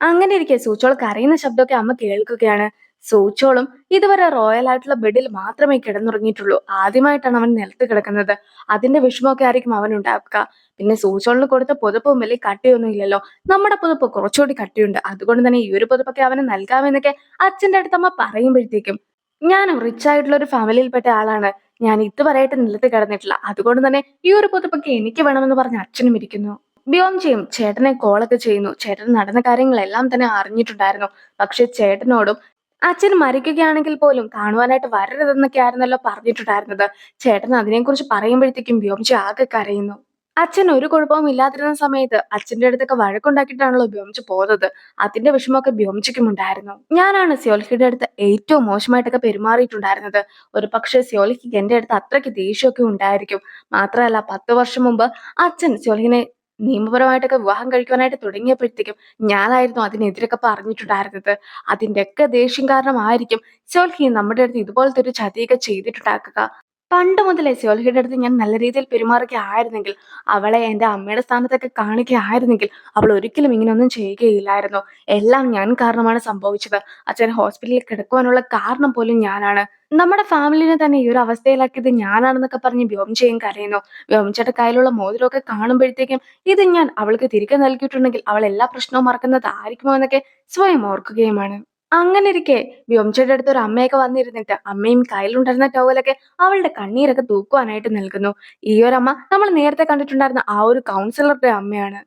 അങ്ങനെ ഇരിക്കെ സൂച്ചോൾ കരയുന്ന ശബ്ദമൊക്കെ അമ്മ കേൾക്കുകയാണ്. സൂച്ചോളും ഇതുവരെ റോയൽ ആയിട്ടുള്ള ബെഡിൽ മാത്രമേ കിടന്നുറങ്ങിയിട്ടുള്ളൂ. ആദ്യമായിട്ടാണ് അവൻ നിലത്ത് കിടക്കുന്നത്. അതിന്റെ വിഷമമൊക്കെ ആയിരിക്കും അവൻ ഉണ്ടാക്കുക. പിന്നെ സൂച്ചോളിന് കൊടുത്ത പുതപ്പും വലിയ കട്ടിയൊന്നും ഇല്ലല്ലോ. നമ്മുടെ പുതപ്പ് കുറച്ചുകൂടി കട്ടിയുണ്ട്. അതുകൊണ്ട് തന്നെ ഈ ഒരു പുതപ്പൊക്കെ അവന് നൽകാമെന്നൊക്കെ അച്ഛന്റെ അടുത്ത് അമ്മ പറയുമ്പോഴത്തേക്കും ഞാനും റിച്ച് ആയിട്ടുള്ള ഒരു ഫാമിലിയിൽപ്പെട്ട ആളാണ്. ഞാൻ ഇതുവരെയായിട്ട് നിലത്ത് കിടന്നിട്ടില്ല. അതുകൊണ്ട് തന്നെ ഈ ഒരു പുതപ്പൊക്കെ എനിക്ക് വേണമെന്ന് പറഞ്ഞ് അച്ഛനും ഇരിക്കുന്നു. ബ്യോങ്ചയും ചേട്ടനെ കോളൊക്കെ ചെയ്യുന്നു. ചേട്ടൻ നടന്ന കാര്യങ്ങളെല്ലാം തന്നെ അറിഞ്ഞിട്ടുണ്ടായിരുന്നു. പക്ഷെ ചേട്ടനോടും അച്ഛൻ മരിക്കുകയാണെങ്കിൽ പോലും കാണുവാനായിട്ട് വരരുതെന്നൊക്കെ ആയിരുന്നല്ലോ പറഞ്ഞിട്ടുണ്ടായിരുന്നത്. ചേട്ടൻ അതിനെക്കുറിച്ച് പറയുമ്പോഴത്തേക്കും ബ്യോങ്ച ആകെ കരയുന്നു. അച്ഛൻ ഒരു കുഴപ്പവും ഇല്ലാതിരുന്ന സമയത്ത് അച്ഛന്റെ അടുത്തൊക്കെ വഴക്കുണ്ടാക്കിയിട്ടാണല്ലോ ബ്യോംച് പോന്നത്. അതിന്റെ വിഷമമൊക്കെ ബ്യോംചയ്ക്കും ഉണ്ടായിരുന്നു. ഞാനാണ് സ്യോൽഹിയുടെ അടുത്ത് ഏറ്റവും മോശമായിട്ടൊക്കെ പെരുമാറിയിട്ടുണ്ടായിരുന്നത്. ഒരു പക്ഷേ സ്യോൽഹിക്ക് എന്റെ അടുത്ത് അത്രയ്ക്ക് ദേഷ്യമൊക്കെ ഉണ്ടായിരിക്കും. മാത്രമല്ല 10 വർഷം മുമ്പ് അച്ഛൻ സ്യോൽഹിനെ നിയമപരമായിട്ടൊക്കെ വിവാഹം കഴിക്കുവാനായിട്ട് തുടങ്ങിയപ്പോഴത്തേക്കും ഞാനായിരുന്നു അതിനെതിരൊക്കെ പറഞ്ഞിട്ടുണ്ടായിരുന്നത്. അതിന്റെയൊക്കെ ദേഷ്യം കാരണമായിരിക്കും സ്യോൽഹി നമ്മുടെ അടുത്ത് ഇതുപോലത്തെ ഒരു ചതിയൊക്കെ ചെയ്തിട്ടുണ്ടാക്കുക. പണ്ട് മുതലേ സ്യോൽഹിയുടെ അടുത്ത് ഞാൻ നല്ല രീതിയിൽ പെരുമാറുകയായിരുന്നെങ്കിൽ, അവളെ എന്റെ അമ്മയുടെ സ്ഥാനത്തൊക്കെ കാണുകയായിരുന്നെങ്കിൽ അവൾ ഒരിക്കലും ഇങ്ങനെയൊന്നും ചെയ്യുകയില്ലായിരുന്നു. എല്ലാം ഞാൻ കാരണമാണ് സംഭവിച്ചത്. അച്ഛൻ ഹോസ്പിറ്റലിൽ കിടക്കുവാനുള്ള കാരണം പോലും ഞാനാണ്. നമ്മുടെ ഫാമിലിനെ തന്നെ ഈ ഒരു അവസ്ഥയിലാക്കിയത് ഞാനാണെന്നൊക്കെ പറഞ്ഞ് വ്യോംചയും കരയുന്നു. വ്യോംചയുടെ കയ്യിലുള്ള മോതിരമൊക്കെ കാണുമ്പോഴത്തേക്കും ഇത് ഞാൻ അവൾക്ക് തിരികെ നൽകിയിട്ടുണ്ടെങ്കിൽ അവൾ എല്ലാ പ്രശ്നവും മറക്കുന്നതായിരിക്കുമോ എന്നൊക്കെ സ്വയം ഓർക്കുകയുമാണ്. അങ്ങനെ ഇരിക്കെ വ്യോംചയുടെ അടുത്ത് ഒരു അമ്മയൊക്കെ വന്നിരുന്നിട്ട് അമ്മയും കയ്യിലുണ്ടായിരുന്ന ടവലൊക്കെ അവളുടെ കണ്ണീരൊക്കെ തൂക്കുവാനായിട്ട് നൽകുന്നു. ഈ ഒരു അമ്മ നമ്മൾ നേരത്തെ കണ്ടിട്ടുണ്ടായിരുന്ന ആ ഒരു കൗൺസിലറുടെ അമ്മയാണ്.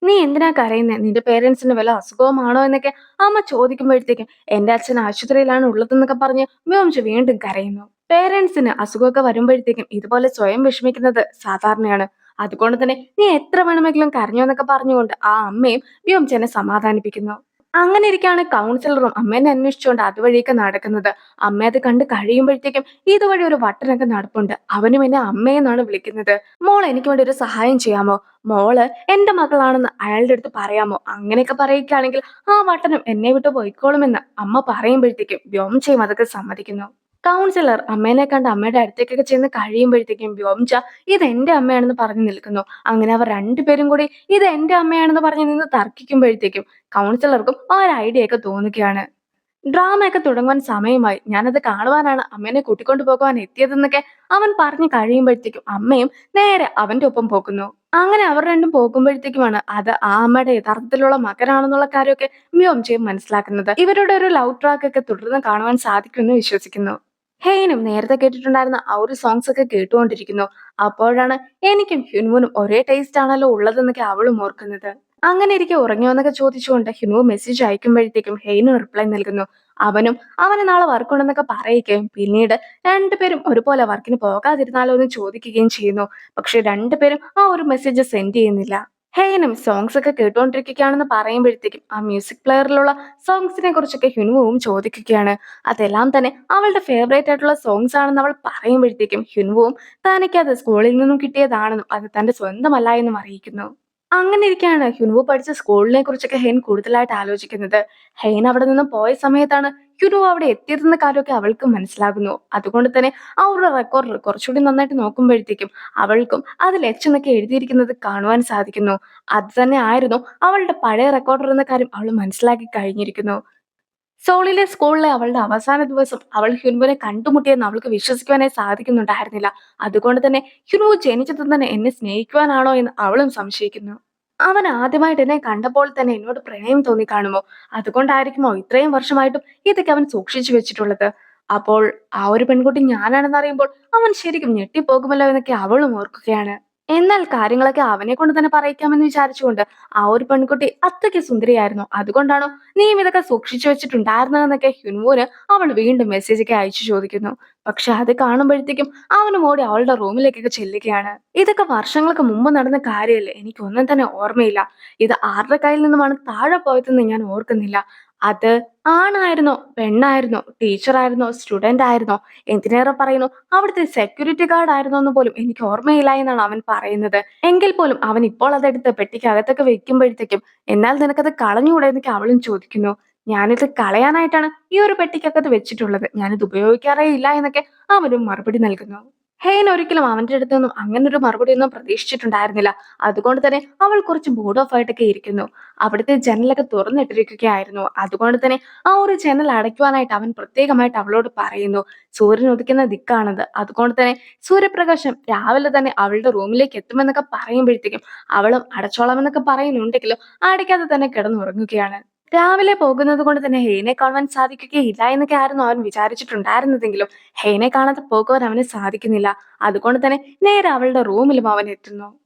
നീ എന്തിനാ കരയുന്നത്? നിന്റെ പേരൻസിന് വല്ല അസുഖവുമാണോ എന്നൊക്കെ അമ്മ ചോദിക്കുമ്പോഴത്തേക്കും എന്റെ അച്ഛൻ ആശുപത്രിയിലാണ് ഉള്ളതെന്നൊക്കെ പറഞ്ഞ് വ്യോംച വീണ്ടും കരയുന്നു. പേരൻസിന് അസുഖമൊക്കെ വരുമ്പോഴത്തേക്കും ഇതുപോലെ സ്വയം വിഷമിക്കുന്നത് സാധാരണയാണ്. അതുകൊണ്ട് തന്നെ നീ എത്ര വേണമെങ്കിലും കരഞ്ഞോ എന്നൊക്കെ പറഞ്ഞുകൊണ്ട് ആ അമ്മയും വ്യോംചനെ സമാധാനിപ്പിക്കുന്നു. അങ്ങനെ ഇരിക്കെയാണ് കൗൺസിലറും അമ്മേനെ അന്വേഷിച്ചുകൊണ്ട് അതുവഴിയൊക്കെ നടക്കുന്നത്. അമ്മ അത് കണ്ട് കഴിയുമ്പോഴത്തേക്കും ഇതുവഴി ഒരു വട്ടനൊക്കെ നടപ്പുണ്ട്. അവനും എന്നെ അമ്മയെന്നാണ് വിളിക്കുന്നത്. "മോൾ എനിക്ക് വേണ്ടി ഒരു സഹായം ചെയ്യാമോ? മോള് എന്റെ മകളാണെന്ന് അയാളുടെ അടുത്ത് പറയാമോ?" അങ്ങനെയൊക്കെ പറയുകയാണെങ്കിൽ ആ വട്ടനും എന്നെ വിട്ട് പൊയ്ക്കോളുമെന്ന് അമ്മ പറയുമ്പോഴത്തേക്കും വ്യോമചയും അതൊക്കെ സമ്മതിക്കുന്നു. കൗൺസിലർ അമ്മേനെ കണ്ട് അമ്മയുടെ അടുത്തേക്കൊക്കെ ചെന്ന് കഴിയുമ്പോഴത്തേക്കും വ്യോംച ഇത് എന്റെ അമ്മയാണെന്ന് പറഞ്ഞു നിൽക്കുന്നു. അങ്ങനെ അവർ രണ്ടുപേരും കൂടി ഇത് എന്റെ അമ്മയാണെന്ന് പറഞ്ഞ് നിന്ന് തർക്കിക്കുമ്പോഴത്തേക്കും കൗൺസിലർക്കും ആ ഒരു ഐഡിയ ഒക്കെ തോന്നുകയാണ്. ഡ്രാമയൊക്കെ തുടങ്ങുവാൻ സമയമായി. ഞാനത് കാണുവാനാണ് അമ്മേനെ കൂട്ടിക്കൊണ്ടു പോകുവാൻ എത്തിയതെന്നൊക്കെ അവൻ പറഞ്ഞു കഴിയുമ്പോഴത്തേക്കും അമ്മയും നേരെ അവന്റെ ഒപ്പം പോകുന്നു. അങ്ങനെ അവർ രണ്ടും പോകുമ്പോഴത്തേക്കുമാണ് അത് ആ അമ്മയുടെ യഥാർത്ഥത്തിലുള്ള മകനാണെന്നുള്ള കാര്യമൊക്കെ വ്യോംചയും മനസ്സിലാക്കുന്നത്. ഇവരുടെ ഒരു ലവ് ട്രാക്ക് ഒക്കെ തുടർന്ന് കാണുവാൻ സാധിക്കുമെന്ന് വിശ്വസിക്കുന്നു. ഹെയ്നും നേരത്തെ കേട്ടിട്ടുണ്ടായിരുന്ന ആ ഒരു സോങ്സ് ഒക്കെ കേട്ടുകൊണ്ടിരിക്കുന്നു. അപ്പോഴാണ് എനിക്കും ഹ്യുൻവുനും ഒരേ ടേസ്റ്റ് ആണല്ലോ ഉള്ളതെന്നൊക്കെ അവളും ഓർക്കുന്നത്. അങ്ങനെ ഇരിക്കെ ഉറങ്ങിയോന്നൊക്കെ ചോദിച്ചുകൊണ്ട് ഹിനു മെസ്സേജ് അയക്കുമ്പോഴത്തേക്കും ഹെയ്നും റിപ്ലൈ നൽകുന്നു. അവനും അവന് നാളെ വർക്കുണ്ടെന്നൊക്കെ പറയുകയും പിന്നീട് രണ്ടുപേരും ഒരുപോലെ വർക്കിന് പോകാതിരുന്നാലോ എന്ന് ചോദിക്കുകയും ചെയ്യുന്നു. പക്ഷെ രണ്ടുപേരും ആ ഒരു മെസ്സേജ് സെൻഡ് ചെയ്യുന്നില്ല. ഹേയനും സോങ്സ് ഒക്കെ കേട്ടുകൊണ്ടിരിക്കുകയാണെന്ന് പറയുമ്പോഴത്തേക്കും ആ മ്യൂസിക് പ്ലെയറിലുള്ള സോങ്സിനെ കുറിച്ചൊക്കെ ഹ്യുൻവുവും ചോദിക്കുകയാണ്. അതെല്ലാം തന്നെ അവളുടെ ഫേവറേറ്റ് ആയിട്ടുള്ള സോങ്സ് ആണെന്ന് അവൾ പറയുമ്പോഴത്തേക്കും ഹ്യുൻവുവും തനിക്കത് സ്കൂളിൽ നിന്നും കിട്ടിയതാണെന്നും അത് തന്റെ സ്വന്തമല്ല എന്നും അറിയിക്കുന്നു. അങ്ങനെ ഇരിക്കെയാണ് ഹ്യുൻവു പഠിച്ച സ്കൂളിനെ കുറിച്ചൊക്കെ ഹെയ്ൻ കൂടുതലായിട്ട് ആലോചിക്കുന്നത്. ഹെയ്ൻ അവിടെ നിന്ന് പോയ സമയത്താണ് ഹ്യുൻവു അവിടെ എത്തിയതെന്ന കാര്യമൊക്കെ അവൾക്ക് മനസ്സിലാകുന്നു. അതുകൊണ്ട് തന്നെ ആ ഒരു റെക്കോർഡർ കുറച്ചുകൂടി നന്നായിട്ട് നോക്കുമ്പോഴത്തേക്കും അവൾക്കും അതിൽ എച്ച് എന്നൊക്കെ എഴുതിയിരിക്കുന്നത് കാണുവാൻ സാധിക്കുന്നു. അത് തന്നെ ആയിരുന്നു അവളുടെ പഴയ റെക്കോർഡർ എന്ന കാര്യം അവൾ മനസ്സിലാക്കി കഴിഞ്ഞിരിക്കുന്നു. സോളിലെ സ്കൂളിലെ അവളുടെ അവസാന ദിവസം അവൾ ഹ്യുൻവുനെ കണ്ടുമുട്ടിയെന്ന് അവൾക്ക് വിശ്വസിക്കുവാനായി സാധിക്കുന്നുണ്ടായിരുന്നില്ല. അതുകൊണ്ട് തന്നെ ഹ്യുൻവു ജനിച്ചത് തന്നെ എന്നെ സ്നേഹിക്കുവാനാണോ എന്ന് അവളും സംശയിക്കുന്നു. അവൻ ആദ്യമായിട്ട് എന്നെ കണ്ടപ്പോൾ തന്നെ എന്നോട് പ്രണയം തോന്നി കാണുമോ? അതുകൊണ്ടായിരിക്കുമോ ഇത്രയും വർഷമായിട്ടും ഇതൊക്കെ അവൻ സൂക്ഷിച്ചു വെച്ചിട്ടുള്ളത്? അപ്പോൾ ആ ഒരു പെൺകുട്ടി ഞാനാണെന്ന് അറിയുമ്പോൾ അവൻ ശരിക്കും ഞെട്ടിപ്പോകുമല്ലോ എന്നൊക്കെ അവളും ഓർക്കുകയാണ്. എന്നാൽ കാര്യങ്ങളൊക്കെ അവനെ കൊണ്ട് തന്നെ പറയിക്കാമെന്ന് വിചാരിച്ചുകൊണ്ട് ആ ഒരു പെൺകുട്ടി അത്രയ്ക്ക് സുന്ദരിയായിരുന്നു. അതുകൊണ്ടാണോ നീയും ഇതൊക്കെ സൂക്ഷിച്ചു വെച്ചിട്ടുണ്ടായിരുന്നതെന്നൊക്കെ ഹ്യുൻവുന് അവൾ വീണ്ടും മെസ്സേജ് ഒക്കെ അയച്ചു ചോദിക്കുന്നു. പക്ഷെ അത് കാണുമ്പോഴത്തേക്കും അവനും ഓടി അവളുടെ റൂമിലേക്കൊക്കെ ചെല്ലുകയാണ്. ഇതൊക്കെ വർഷങ്ങൾക്ക് മുമ്പ് നടന്ന കാര്യമല്ലേ, എനിക്കൊന്നും തന്നെ ഓർമ്മയില്ല. ഇത് ആരുടെ കയ്യിൽ നിന്നുമാണ് താഴെ പോയതെന്ന് ഞാൻ ഓർക്കുന്നില്ല. അത് ആണായിരുന്നോ പെണ്ണായിരുന്നോ ടീച്ചറായിരുന്നോ സ്റ്റുഡന്റ് ആയിരുന്നോ എന്തിനേറെ പറയുന്നു അവിടുത്തെ സെക്യൂരിറ്റി ഗാർഡ് ആയിരുന്നോ എന്ന് പോലും എനിക്ക് ഓർമ്മയില്ല എന്നാണ് അവൻ പറയുന്നത്. എങ്കിൽ പോലും അവൻ ഇപ്പോൾ അതെടുത്ത് പെട്ടിക്കകത്തൊക്കെ വെക്കുമ്പോഴത്തേക്കും എന്നാൽ നിനക്കത് കളഞ്ഞുകൂടെ എന്നൊക്കെ അവളും ചോദിക്കുന്നു. ഞാനിത് കളയാനായിട്ടാണ് ഈ ഒരു പെട്ടിക്കകത്ത് വെച്ചിട്ടുള്ളത്, ഞാനിത് ഉപയോഗിക്കാറേ ഇല്ല എന്നൊക്കെ അവനും മറുപടി നൽകുന്നു. ഹെയ്ൻ ഒരിക്കലും അവന്റെ അടുത്ത് നിന്നും അങ്ങനൊരു മറുപടി ഒന്നും പ്രതീക്ഷിച്ചിട്ടുണ്ടായിരുന്നില്ല. അതുകൊണ്ട് തന്നെ അവൾ കുറച്ച് മൂഡ് ഓഫ് ആയിട്ടൊക്കെ ഇരിക്കുന്നു. അവിടുത്തെ ജനലൊക്കെ തുറന്നിട്ടിരിക്കുകയായിരുന്നു. അതുകൊണ്ട് തന്നെ ആ ഒരു ജനൽ അടയ്ക്കുവാനായിട്ട് അവൻ പ്രത്യേകമായിട്ട് അവളോട് പറയുന്നു. സൂര്യൻ ഉദിക്കുന്ന ദിക്കാണത്. അതുകൊണ്ട് തന്നെ സൂര്യപ്രകാശം രാവിലെ തന്നെ അവളുടെ റൂമിലേക്ക് എത്തുമെന്നൊക്കെ പറയുമ്പോഴത്തേക്കും അവളും അടച്ചോളാം എന്നൊക്കെ പറയുന്നുണ്ടെങ്കിലും അടയ്ക്കാതെ തന്നെ കിടന്നുറങ്ങുകയാണ്. രാവിലെ പോകുന്നത് കൊണ്ട് തന്നെ ഹെയ്നെ കാണുവാൻ സാധിക്കുകയില്ല എന്നൊക്കെ ആയിരുന്നു അവൻ വിചാരിച്ചിട്ടുണ്ടായിരുന്നതെങ്കിലും ഹെയ്നെ കാണാതെ പോകുവാൻ അവന് സാധിക്കുന്നില്ല. അതുകൊണ്ട് തന്നെ നേരെ അവളുടെ റൂമിലും അവൻ എത്തുന്നു.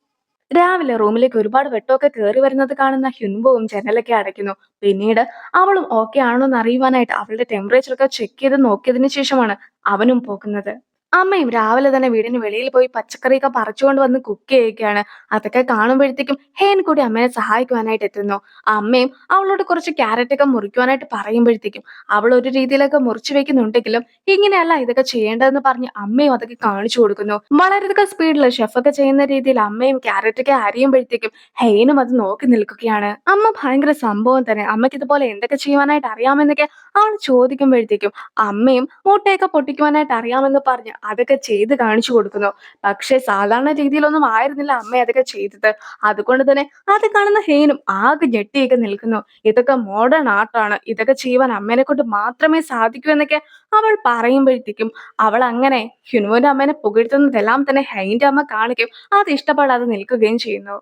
രാവിലെ റൂമിലേക്ക് ഒരുപാട് വെട്ടമൊക്കെ കയറി വരുന്നത് കാണുന്ന ഹ്യുൻബോവും ജനലൊക്കെ അടയ്ക്കുന്നു. പിന്നീട് അവളും ഓക്കെ ആണോ എന്ന് അറിയുവാനായിട്ട് അവളുടെ ടെമ്പറേച്ചർ ഒക്കെ ചെക്ക് ചെയ്ത് നോക്കിയതിനു ശേഷമാണ് അവനും പോകുന്നത്. അമ്മയും രാവിലെ തന്നെ വീടിന് വെളിയിൽ പോയി പച്ചക്കറിയൊക്കെ പറിച്ചുകൊണ്ട് വന്ന് കുക്ക് ചെയ്യുകയാണ്. അതൊക്കെ കാണുമ്പോഴത്തേക്കും ഹേൻ കൂടി അമ്മയെ സഹായിക്കുവാനായിട്ട് എത്തുന്നു. അമ്മയും അവളോട് കുറച്ച് ക്യാരറ്റ് ഒക്കെ മുറിക്കുവാനായിട്ട് പറയുമ്പോഴത്തേക്കും അവൾ ഒരു രീതിയിലൊക്കെ മുറിച്ചു വെക്കുന്നുണ്ടെങ്കിലും ഇങ്ങനെയല്ല ഇതൊക്കെ ചെയ്യേണ്ടതെന്ന് പറഞ്ഞ് അമ്മയും അതൊക്കെ കാണിച്ചു കൊടുക്കുന്നു. വളരെയധികം സ്പീഡിൽ ഷെഫൊക്കെ ചെയ്യുന്ന രീതിയിൽ അമ്മയും ക്യാരറ്റ് ഒക്കെ അരിയുമ്പോഴത്തേക്കും ഹെയ്നും അത് നോക്കി നിൽക്കുകയാണ്. അമ്മ ഭയങ്കര സംഭവം തന്നെ. അമ്മയ്ക്ക് ഇതുപോലെ എന്തൊക്കെ ചെയ്യുവാനായിട്ട് അറിയാമെന്നൊക്കെ അവൾ ചോദിക്കുമ്പോഴത്തേക്കും അമ്മയും മുട്ടയൊക്കെ പൊട്ടിക്കുവാനായിട്ട് അറിയാമെന്ന് പറഞ്ഞ് അതൊക്കെ ചെയ്ത് കാണിച്ചു കൊടുക്കുന്നു. പക്ഷെ സാധാരണ രീതിയിലൊന്നും ആയിരുന്നില്ല അമ്മ അതൊക്കെ ചെയ്തത്. അതുകൊണ്ട് തന്നെ അത് കാണുന്ന ഹെയ്നും ആകെ ഞെട്ടിയൊക്കെ നിൽക്കുന്നു. ഇതൊക്കെ മോഡേൺ ആർട്ടാണ്, ഇതൊക്കെ ചെയ്യുവാൻ അമ്മേനെ കൊണ്ട് മാത്രമേ സാധിക്കൂ എന്നൊക്കെ അവൾ പറയുമ്പോഴത്തേക്കും അവൾ അങ്ങനെ ഹ്യുൻവുന്റെ അമ്മേനെ പുകഴ്ത്തുന്നതെല്ലാം തന്നെ ഹെയ്ന്റെ അമ്മ കാണുകയും അത് ഇഷ്ടപ്പെടാതെ നിൽക്കുകയും ചെയ്യുന്നു.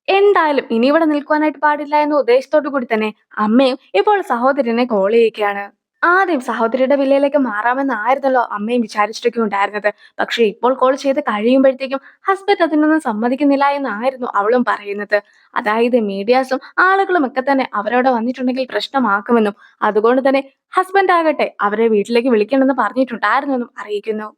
എന്തായാലും ഇനി ഇവിടെ നിൽക്കുവാനായിട്ട് പാടില്ല എന്ന ഉദ്ദേശത്തോടു കൂടി തന്നെ അമ്മയും ഇപ്പോൾ സഹോദരനെ കോൾ ചെയ്യുകയാണ്. ആദ്യം സഹോദരിയുടെ വില്ലയിലേക്ക് മാറാമെന്നായിരുന്നല്ലോ അമ്മയും വിചാരിച്ചിട്ടൊക്കെ ഉണ്ടായിരുന്നത്. പക്ഷെ ഇപ്പോൾ കോൾ ചെയ്ത് കഴിയുമ്പോഴത്തേക്കും ഹസ്ബൻഡ് അതിനൊന്നും സമ്മതിക്കുന്നില്ല എന്നായിരുന്നു അവളും പറയുന്നത്. അതായത് മീഡിയാസും ആളുകളും ഒക്കെ തന്നെ അവരവിടെ വന്നിട്ടുണ്ടെങ്കിൽ പ്രശ്നമാക്കുമെന്നും അതുകൊണ്ട് തന്നെ ഹസ്ബൻഡ് ആകട്ടെ അവരെ വീട്ടിലേക്ക് വിളിക്കണമെന്ന് പറഞ്ഞിട്ടുണ്ടായിരുന്നെന്നും അറിയിക്കുന്നു.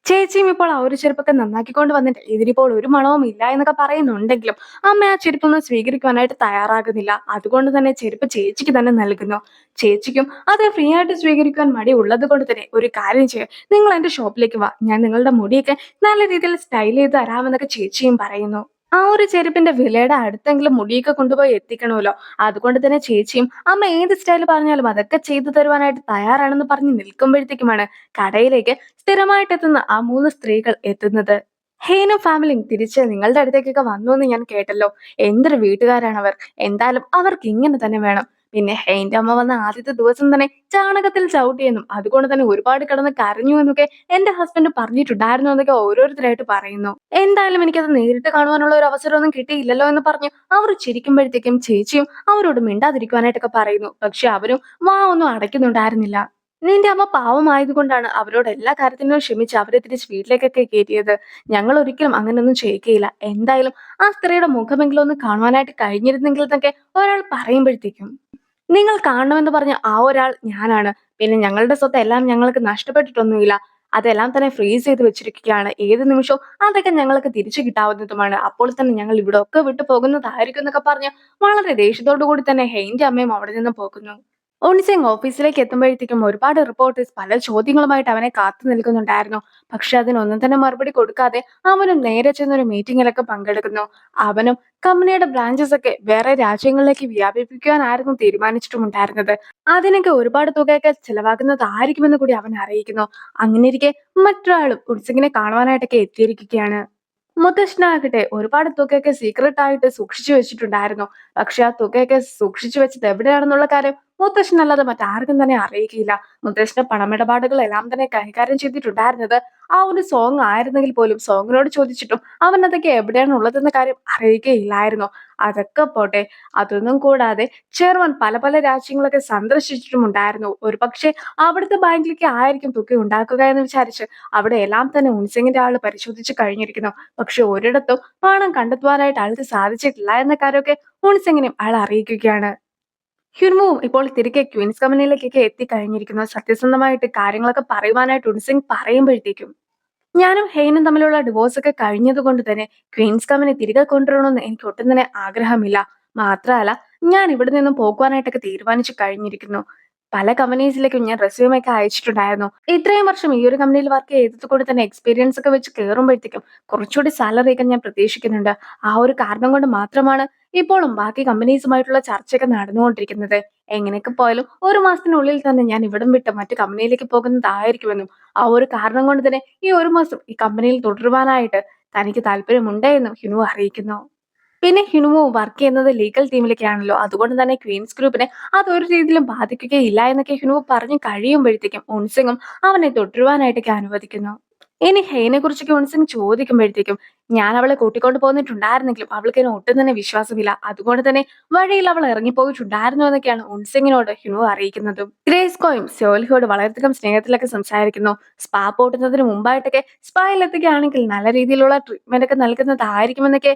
ചേച്ചിയും ഇപ്പോൾ ആ ഒരു ചെരുപ്പൊക്കെ നന്നാക്കിക്കൊണ്ട് വന്നിട്ട് ഇതിനിപ്പോൾ ഒരു മണവും ഇല്ല എന്നൊക്കെ പറയുന്നുണ്ടെങ്കിലും അമ്മ ആ ചെരുപ്പൊന്നും സ്വീകരിക്കുവാനായിട്ട് തയ്യാറാകുന്നില്ല. അതുകൊണ്ട് തന്നെ ചെരുപ്പ് ചേച്ചിക്ക് തന്നെ നൽകുന്നു. ചേച്ചിക്കും അത് ഫ്രീ ആയിട്ട് സ്വീകരിക്കുവാൻ മടി ഉള്ളത് കൊണ്ട് തന്നെ ഒരു കാര്യം ചെയ്യാം, നിങ്ങൾ എന്റെ ഷോപ്പിലേക്ക് വാ, ഞാൻ നിങ്ങളുടെ മുടിയൊക്കെ നല്ല രീതിയിൽ സ്റ്റൈൽ ചെയ്ത് തരാമെന്നൊക്കെ ചേച്ചിയും പറയുന്നു. ആ ഒരു ചെരുപ്പിന്റെ വിലയുടെ അടുത്തെങ്കിലും മുടിയൊക്കെ കൊണ്ടുപോയി എത്തിക്കണമല്ലോ. അതുകൊണ്ട് തന്നെ ചേച്ചിയും അമ്മ ഏത് സ്റ്റൈൽ പറഞ്ഞാലും അതൊക്കെ ചെയ്തു തരുവാനായിട്ട് തയ്യാറാണെന്ന് പറഞ്ഞ് നിൽക്കുമ്പോഴത്തേക്കുമാണ് കടയിലേക്ക് സ്ഥിരമായിട്ട് എത്തുന്ന ആ 3 സ്ത്രീകൾ എത്തുന്നത്. ഹേനും ഫാമിലിയും തിരിച്ച് നിങ്ങളുടെ അടുത്തേക്കൊക്കെ വന്നു എന്ന് ഞാൻ കേട്ടല്ലോ. എന്തൊരു വീട്ടുകാരാണവർ. എന്തായാലും അവർക്ക് ഇങ്ങനെ തന്നെ വേണം. പിന്നെ ഹെയിന്റെ അമ്മ വന്ന ആദ്യത്തെ ദിവസം തന്നെ ചാണകത്തിൽ ചവിട്ടിയെന്നും അതുകൊണ്ട് തന്നെ ഒരുപാട് കിടന്ന് കരഞ്ഞു എന്നൊക്കെ എന്റെ ഹസ്ബൻഡ് പറഞ്ഞിട്ടുണ്ടായിരുന്നു എന്നൊക്കെ ഓരോരുത്തരായിട്ട് പറയുന്നു. എന്തായാലും എനിക്കത് നേരിട്ട് കാണുവാനുള്ള ഒരു അവസരമൊന്നും കിട്ടിയില്ലല്ലോ എന്ന് പറഞ്ഞു അവർ ചിരിക്കുമ്പോഴത്തേക്കും ചേച്ചിയും അവരോട് മിണ്ടാതിരിക്കുവാനായിട്ടൊക്കെ പറയുന്നു. പക്ഷെ അവരും വാ ഒന്നും അടയ്ക്കുന്നുണ്ടായിരുന്നില്ല. നിന്റെ അമ്മ പാവമായതുകൊണ്ടാണ് അവരോട് എല്ലാ കാര്യത്തിനും ക്ഷമിച്ച് അവരെ തിരിച്ച് വീട്ടിലേക്കൊക്കെ കയറ്റിയത്. ഞങ്ങൾ ഒരിക്കലും അങ്ങനെയൊന്നും ചെയ്യുകയില്ല. എന്തായാലും ആ സ്ത്രീയുടെ മുഖമെങ്കിലും ഒന്ന് കാണുവാനായിട്ട് കഴിഞ്ഞിരുന്നെങ്കിൽ എന്നൊക്കെ ഒരാൾ പറയുമ്പോഴത്തേക്കും, നിങ്ങൾ കാണണമെന്ന് പറഞ്ഞ ആ ഒരാൾ ഞാനാണ്. പിന്നെ ഞങ്ങളുടെ സ്വത്ത് എല്ലാം ഞങ്ങൾക്ക് നഷ്ടപ്പെട്ടിട്ടൊന്നുമില്ല. അതെല്ലാം തന്നെ ഫ്രീസ് ചെയ്ത് വെച്ചിരിക്കുകയാണ്. ഏത് നിമിഷവും അതൊക്കെ ഞങ്ങൾക്ക് തിരിച്ചു കിട്ടാവുന്നതുമാണ്. അപ്പോൾ തന്നെ ഞങ്ങൾ ഇവിടെ ഒക്കെ വിട്ടു പോകുന്നതായിരിക്കും എന്നൊക്കെ പറഞ്ഞ് വളരെ ദേഷ്യത്തോടു കൂടി തന്നെ ഹെയിന്റെ അമ്മയും അവിടെ നിന്ന് പോകുന്നു. ഓൺസിംഗ് ഓഫീസിലേക്ക് എത്തുമ്പോഴത്തേക്കും ഒരുപാട് റിപ്പോർട്ടേഴ്സ് പല ചോദ്യങ്ങളുമായിട്ട് അവനെ കാത്തു നിൽക്കുന്നുണ്ടായിരുന്നു. പക്ഷെ അതിനൊന്നും തന്നെ മറുപടി കൊടുക്കാതെ അവനും നേരെ ചെന്നൊരു മീറ്റിംഗിലൊക്കെ പങ്കെടുക്കുന്നു. അവനും കമ്പനിയുടെ ബ്രാഞ്ചസ് ഒക്കെ വേറെ രാജ്യങ്ങളിലേക്ക് വ്യാപിപ്പിക്കാനായിരുന്നു തീരുമാനിച്ചിട്ടുമുണ്ടായിരുന്നത്. അതിനൊക്കെ ഒരുപാട് തുകയൊക്കെ ചെലവാകുന്നതായിരിക്കുമെന്ന് കൂടി അവൻ അറിയിക്കുന്നു. അങ്ങനെ ഇരിക്കെ മറ്റൊരാളും ഉത്സിങ്ങിനെ കാണുവാനായിട്ടൊക്കെ എത്തിയിരിക്കുകയാണ്. മുത്തശ്ശനാകട്ടെ ഒരുപാട് തുകയൊക്കെ സീക്രട്ട് ആയിട്ട് സൂക്ഷിച്ചു വെച്ചിട്ടുണ്ടായിരുന്നു. പക്ഷെ ആ തുകയൊക്കെ സൂക്ഷിച്ചു വെച്ചത് എവിടെയാണെന്നുള്ള കാര്യം മുത്തശ്ശനല്ലാതെ മറ്റാർക്കും തന്നെ അറിയിക്കില്ല. മുത്തശ്ശന്റെ പണമിടപാടുകൾ എല്ലാം തന്നെ കൈകാര്യം ചെയ്തിട്ടുണ്ടായിരുന്നത് ആ ഒരു സോങ് ആയിരുന്നെങ്കിൽ പോലും സോങ്ങിനോട് ചോദിച്ചിട്ടും അവൻ അതൊക്കെ എവിടെയാണ് ഉള്ളതെന്ന കാര്യം അറിയുകയില്ലായിരുന്നു. അതൊക്കെ പോട്ടെ. അതൊന്നും കൂടാതെ ചെയർമാൻ പല പല രാജ്യങ്ങളൊക്കെ സന്ദർശിച്ചിട്ടുമുണ്ടായിരുന്നു. ഒരു പക്ഷേ അവിടുത്തെ ബാങ്കിലേക്ക് ആയിരിക്കും തുക ഉണ്ടാക്കുക എന്ന് വിചാരിച്ച് അവിടെ എല്ലാം തന്നെ ഉൻസിങ്ങിന്റെ ആള് പരിശോധിച്ച് കഴിഞ്ഞിരിക്കുന്നു. പക്ഷെ ഒരിടത്തും പണം കണ്ടെത്തുവാനായിട്ട് ആൾക്ക് സാധിച്ചിട്ടില്ല എന്ന കാര്യമൊക്കെ ഉൻസിങ്ങിനെയും അയാൾ അറിയിക്കുകയാണ്. ഹ്യൂൻമുവും ഇപ്പോൾ തിരികെ ക്വീൻസ് കമ്പനിയിലേക്കൊക്കെ എത്തിക്കഴിഞ്ഞിരിക്കുന്നു. സത്യസന്ധമായിട്ട് കാര്യങ്ങളൊക്കെ പറയുവാനായിട്ട് ഉൻസിങ് പറയുമ്പോഴത്തേക്കും, ഞാനും ഹെയ്നും തമ്മിലുള്ള ഡിവോഴ്സ് ഒക്കെ കഴിഞ്ഞത് കൊണ്ട് തന്നെ ക്വീൻസ് കമ്പനി തിരികെ കൊണ്ടുവരണമെന്ന് എനിക്ക് ഒട്ടും തന്നെ ആഗ്രഹമില്ല. മാത്രമല്ല ഞാൻ ഇവിടെ നിന്നും പോകുവാനായിട്ടൊക്കെ തീരുമാനിച്ചു കഴിഞ്ഞിരിക്കുന്നു. പല കമ്പനീസിലേക്കും ഞാൻ റെസ്യൂമെ ഒക്കെ അയച്ചിട്ടുണ്ടായിരുന്നു. ഇത്രയും വർഷം ഈ ഒരു കമ്പനിയിൽ വർക്ക് ചെയ്തത് കൊണ്ട് തന്നെ എക്സ്പീരിയൻസ് ഒക്കെ വെച്ച് കയറുമ്പോഴത്തേക്കും കുറച്ചുകൂടി സാലറി ഒക്കെ ഞാൻ പ്രതീക്ഷിക്കുന്നുണ്ട്. ആ ഒരു കാരണം കൊണ്ട് മാത്രമാണ് ഇപ്പോഴും ബാക്കി കമ്പനീസുമായിട്ടുള്ള ചർച്ചയൊക്കെ നടന്നുകൊണ്ടിരിക്കുന്നത്. എങ്ങനെയൊക്കെ പോയാലും ഒരു മാസത്തിനുള്ളിൽ തന്നെ ഞാൻ ഇവിടം വിട്ട് മറ്റു കമ്പനിയിലേക്ക് പോകുന്നതായിരിക്കുമെന്നും ആ ഒരു കാരണം കൊണ്ട് തന്നെ ഈ ഒരു മാസം ഈ കമ്പനിയിൽ തുടരുവാനായിട്ട് തനിക്ക് താല്പര്യമുണ്ട് എന്നും ഹിനു അറിയിക്കുന്നു. പിന്നെ ഹിനുമോ വർക്ക് ചെയ്യുന്നത് ലീഗൽ ടീമിലേക്കാണല്ലോ. അതുകൊണ്ട് തന്നെ ക്വീൻസ് ഗ്രൂപ്പിനെ അതൊരു രീതിയിലും ബാധിക്കുകയില്ല എന്നൊക്കെ ഹിനുമോ പറഞ്ഞു കഴിയുമ്പോഴത്തേക്കും ഉൻസിങ്ങും അവനെ തുടരുവാനായിട്ടൊക്കെ അനുവദിക്കുന്നു. ഇനി ഹെയ്നെ കുറിച്ചൊക്കെ ഉൻസിങ് ചോദിക്കുമ്പോഴത്തേക്കും, ഞാൻ അവളെ കൂട്ടിക്കൊണ്ട് പോന്നിട്ടുണ്ടായിരുന്നെങ്കിലും അവൾക്ക് എന്നെ ഒട്ടും തന്നെ വിശ്വാസമില്ല. അതുകൊണ്ട് തന്നെ വഴിയിൽ അവൾ ഇറങ്ങിപ്പോയിട്ടുണ്ടായിരുന്നു എന്നൊക്കെയാണ് ഉൻസിങ്ങിനോട് ഹിനു അറിയിക്കുന്നത്. ഗ്രേസ്കോയും സോൽഹിയോട് വളരെയധികം സ്നേഹത്തിലൊക്കെ സംസാരിക്കുന്നു. സ്പാ പോട്ടുന്നതിന് മുമ്പായിട്ടൊക്കെ സ്പായിൽ എത്തുകയാണെങ്കിൽ നല്ല രീതിയിലുള്ള ട്രീറ്റ്മെന്റ് ഒക്കെ നൽകുന്നതായിരിക്കുമെന്നൊക്കെ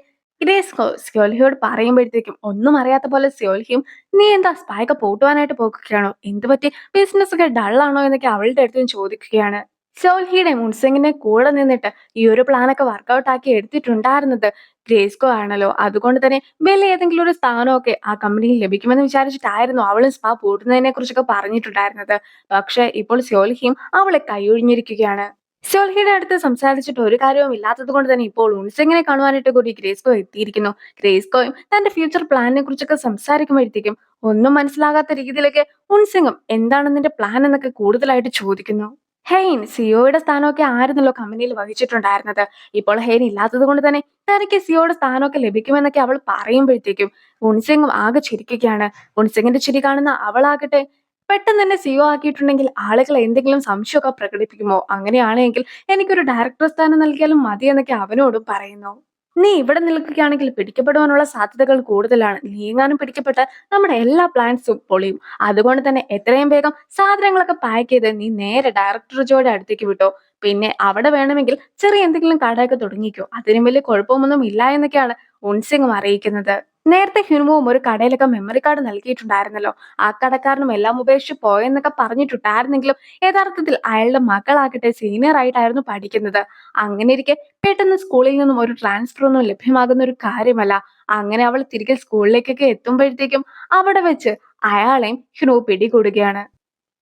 സ്യോൽഹിയോട് പറയുമ്പോഴത്തേക്കും ഒന്നും അറിയാത്ത പോലെ സ്യോൽഹിയും, നീ എന്താ സ്പായൊക്കെ പൂട്ടുവാനായിട്ട് പോകുകയാണോ, എന്ത് പറ്റി, ബിസിനസ് ഒക്കെ ഡള്ളാണോ എന്നൊക്കെ അവളുടെ അടുത്തും ചോദിക്കുകയാണ്. സോൽഹിയുടെ മുൻസിങ്ങിനെ കൂടെ നിന്നിട്ട് ഈ ഒരു പ്ലാനൊക്കെ വർക്കൗട്ട് ആക്കി എടുത്തിട്ടുണ്ടായിരുന്നത് ഗ്രേസ്കോ ആണല്ലോ. അതുകൊണ്ട് തന്നെ വലിയ ഏതെങ്കിലും ഒരു സ്ഥാനമൊക്കെ ആ കമ്പനിയിൽ ലഭിക്കുമെന്ന് വിചാരിച്ചിട്ടായിരുന്നു അവളും സ്പാ പൂട്ടുന്നതിനെ കുറിച്ചൊക്കെ പറഞ്ഞിട്ടുണ്ടായിരുന്നത്. പക്ഷെ ഇപ്പോൾ സോൽഹിയും അവളെ കൈയൊഴിഞ്ഞിരിക്കുകയാണ്. സോൽഹിയുടെ അടുത്ത് സംസാരിച്ചിട്ട് ഒരു കാര്യവും ഇല്ലാത്തത് കൊണ്ട് തന്നെ ഇപ്പോൾ ഉൻസിങ്ങിനെ കാണുവാനായിട്ട് കൂടി ഗ്രേസ്കോ എത്തിയിരിക്കുന്നു. ഗ്രേസ്കോയും തന്റെ ഫ്യൂച്ചർ പ്ലാനിനെ കുറിച്ചൊക്കെ സംസാരിക്കുമ്പോഴത്തേക്കും ഒന്നും മനസ്സിലാകാത്ത രീതിയിലൊക്കെ ഉൻസിങ്ങും എന്താണ് നിന്റെ പ്ലാൻ എന്നൊക്കെ കൂടുതലായിട്ട് ചോദിക്കുന്നു. ഹെയ്ൻ സിഒയുടെ സ്ഥാനമൊക്കെ ആയിരുന്നല്ലോ കമ്പനിയിൽ വഹിച്ചിട്ടുണ്ടായിരുന്നത്. ഇപ്പോൾ ഹെയ്ൻ ഇല്ലാത്തത് കൊണ്ട് തന്നെ തനിക്ക് സിഒയുടെ സ്ഥാനമൊക്കെ ലഭിക്കുമെന്നൊക്കെ അവൾ പറയുമ്പോഴത്തേക്കും ഉൻസിങ്ങും ആകെ ചിരിക്കുകയാണ്. ഉൻസിങ്ങിന്റെ ചിരി കാണുന്ന അവളാകട്ടെ, പെട്ടെന്ന് തന്നെ സിഒ ആക്കിയിട്ടുണ്ടെങ്കിൽ ആളുകൾ എന്തെങ്കിലും സംശയമൊക്കെ പ്രകടിപ്പിക്കുമോ? അങ്ങനെയാണെങ്കിൽ എനിക്കൊരു ഡയറക്ടർ സ്ഥാനം നൽകിയാലും മതി എന്നൊക്കെ അവനോടും പറയുന്നു. നീ ഇവിടെ നിൽക്കുകയാണെങ്കിൽ പിടിക്കപ്പെടുവാനുള്ള സാധ്യതകൾ കൂടുതലാണ്. നീ എങ്ങാനും പിടിക്കപ്പെട്ട നമ്മുടെ എല്ലാ പ്ലാൻസും പൊളിയും. അതുകൊണ്ട് തന്നെ എത്രയും വേഗം സാധനങ്ങളൊക്കെ പാക്ക് ചെയ്ത് നീ നേരെ ഡയറക്ടർ ജോയുടെ അടുത്തേക്ക് വിട്ടോ. പിന്നെ അവിടെ വേണമെങ്കിൽ ചെറിയ എന്തെങ്കിലും കടയൊക്കെ തുടങ്ങിക്കോ. അതിനും വലിയ കുഴപ്പമൊന്നും ഇല്ല എന്നൊക്കെയാണ് ഉൻസിങ്ങും അറിയിക്കുന്നത്. നേരത്തെ ഹ്യൂനുവും ഒരു കടയിലൊക്കെ മെമ്മറി കാർഡ് നൽകിയിട്ടുണ്ടായിരുന്നല്ലോ. ആ കടക്കാരനും എല്ലാം ഉപേക്ഷിച്ച് പോയെന്നൊക്കെ പറഞ്ഞിട്ടുണ്ടായിരുന്നെങ്കിലും യഥാർത്ഥത്തിൽ അയാളുടെ മകളാകട്ടെ സീനിയർ ആയിട്ടായിരുന്നു പഠിക്കുന്നത്. അങ്ങനെയിരിക്കെ പെട്ടെന്ന് സ്കൂളിൽ നിന്നും ഒരു ട്രാൻസ്ഫർ ഒന്നും ലഭ്യമാകുന്ന ഒരു കാര്യമല്ല. അങ്ങനെ അവൾ തിരികെ സ്കൂളിലേക്കൊക്കെ എത്തുമ്പോഴത്തേക്കും അവിടെ വെച്ച് അയാളെയും ഹ്യൂനു പിടികൂടുകയാണ്.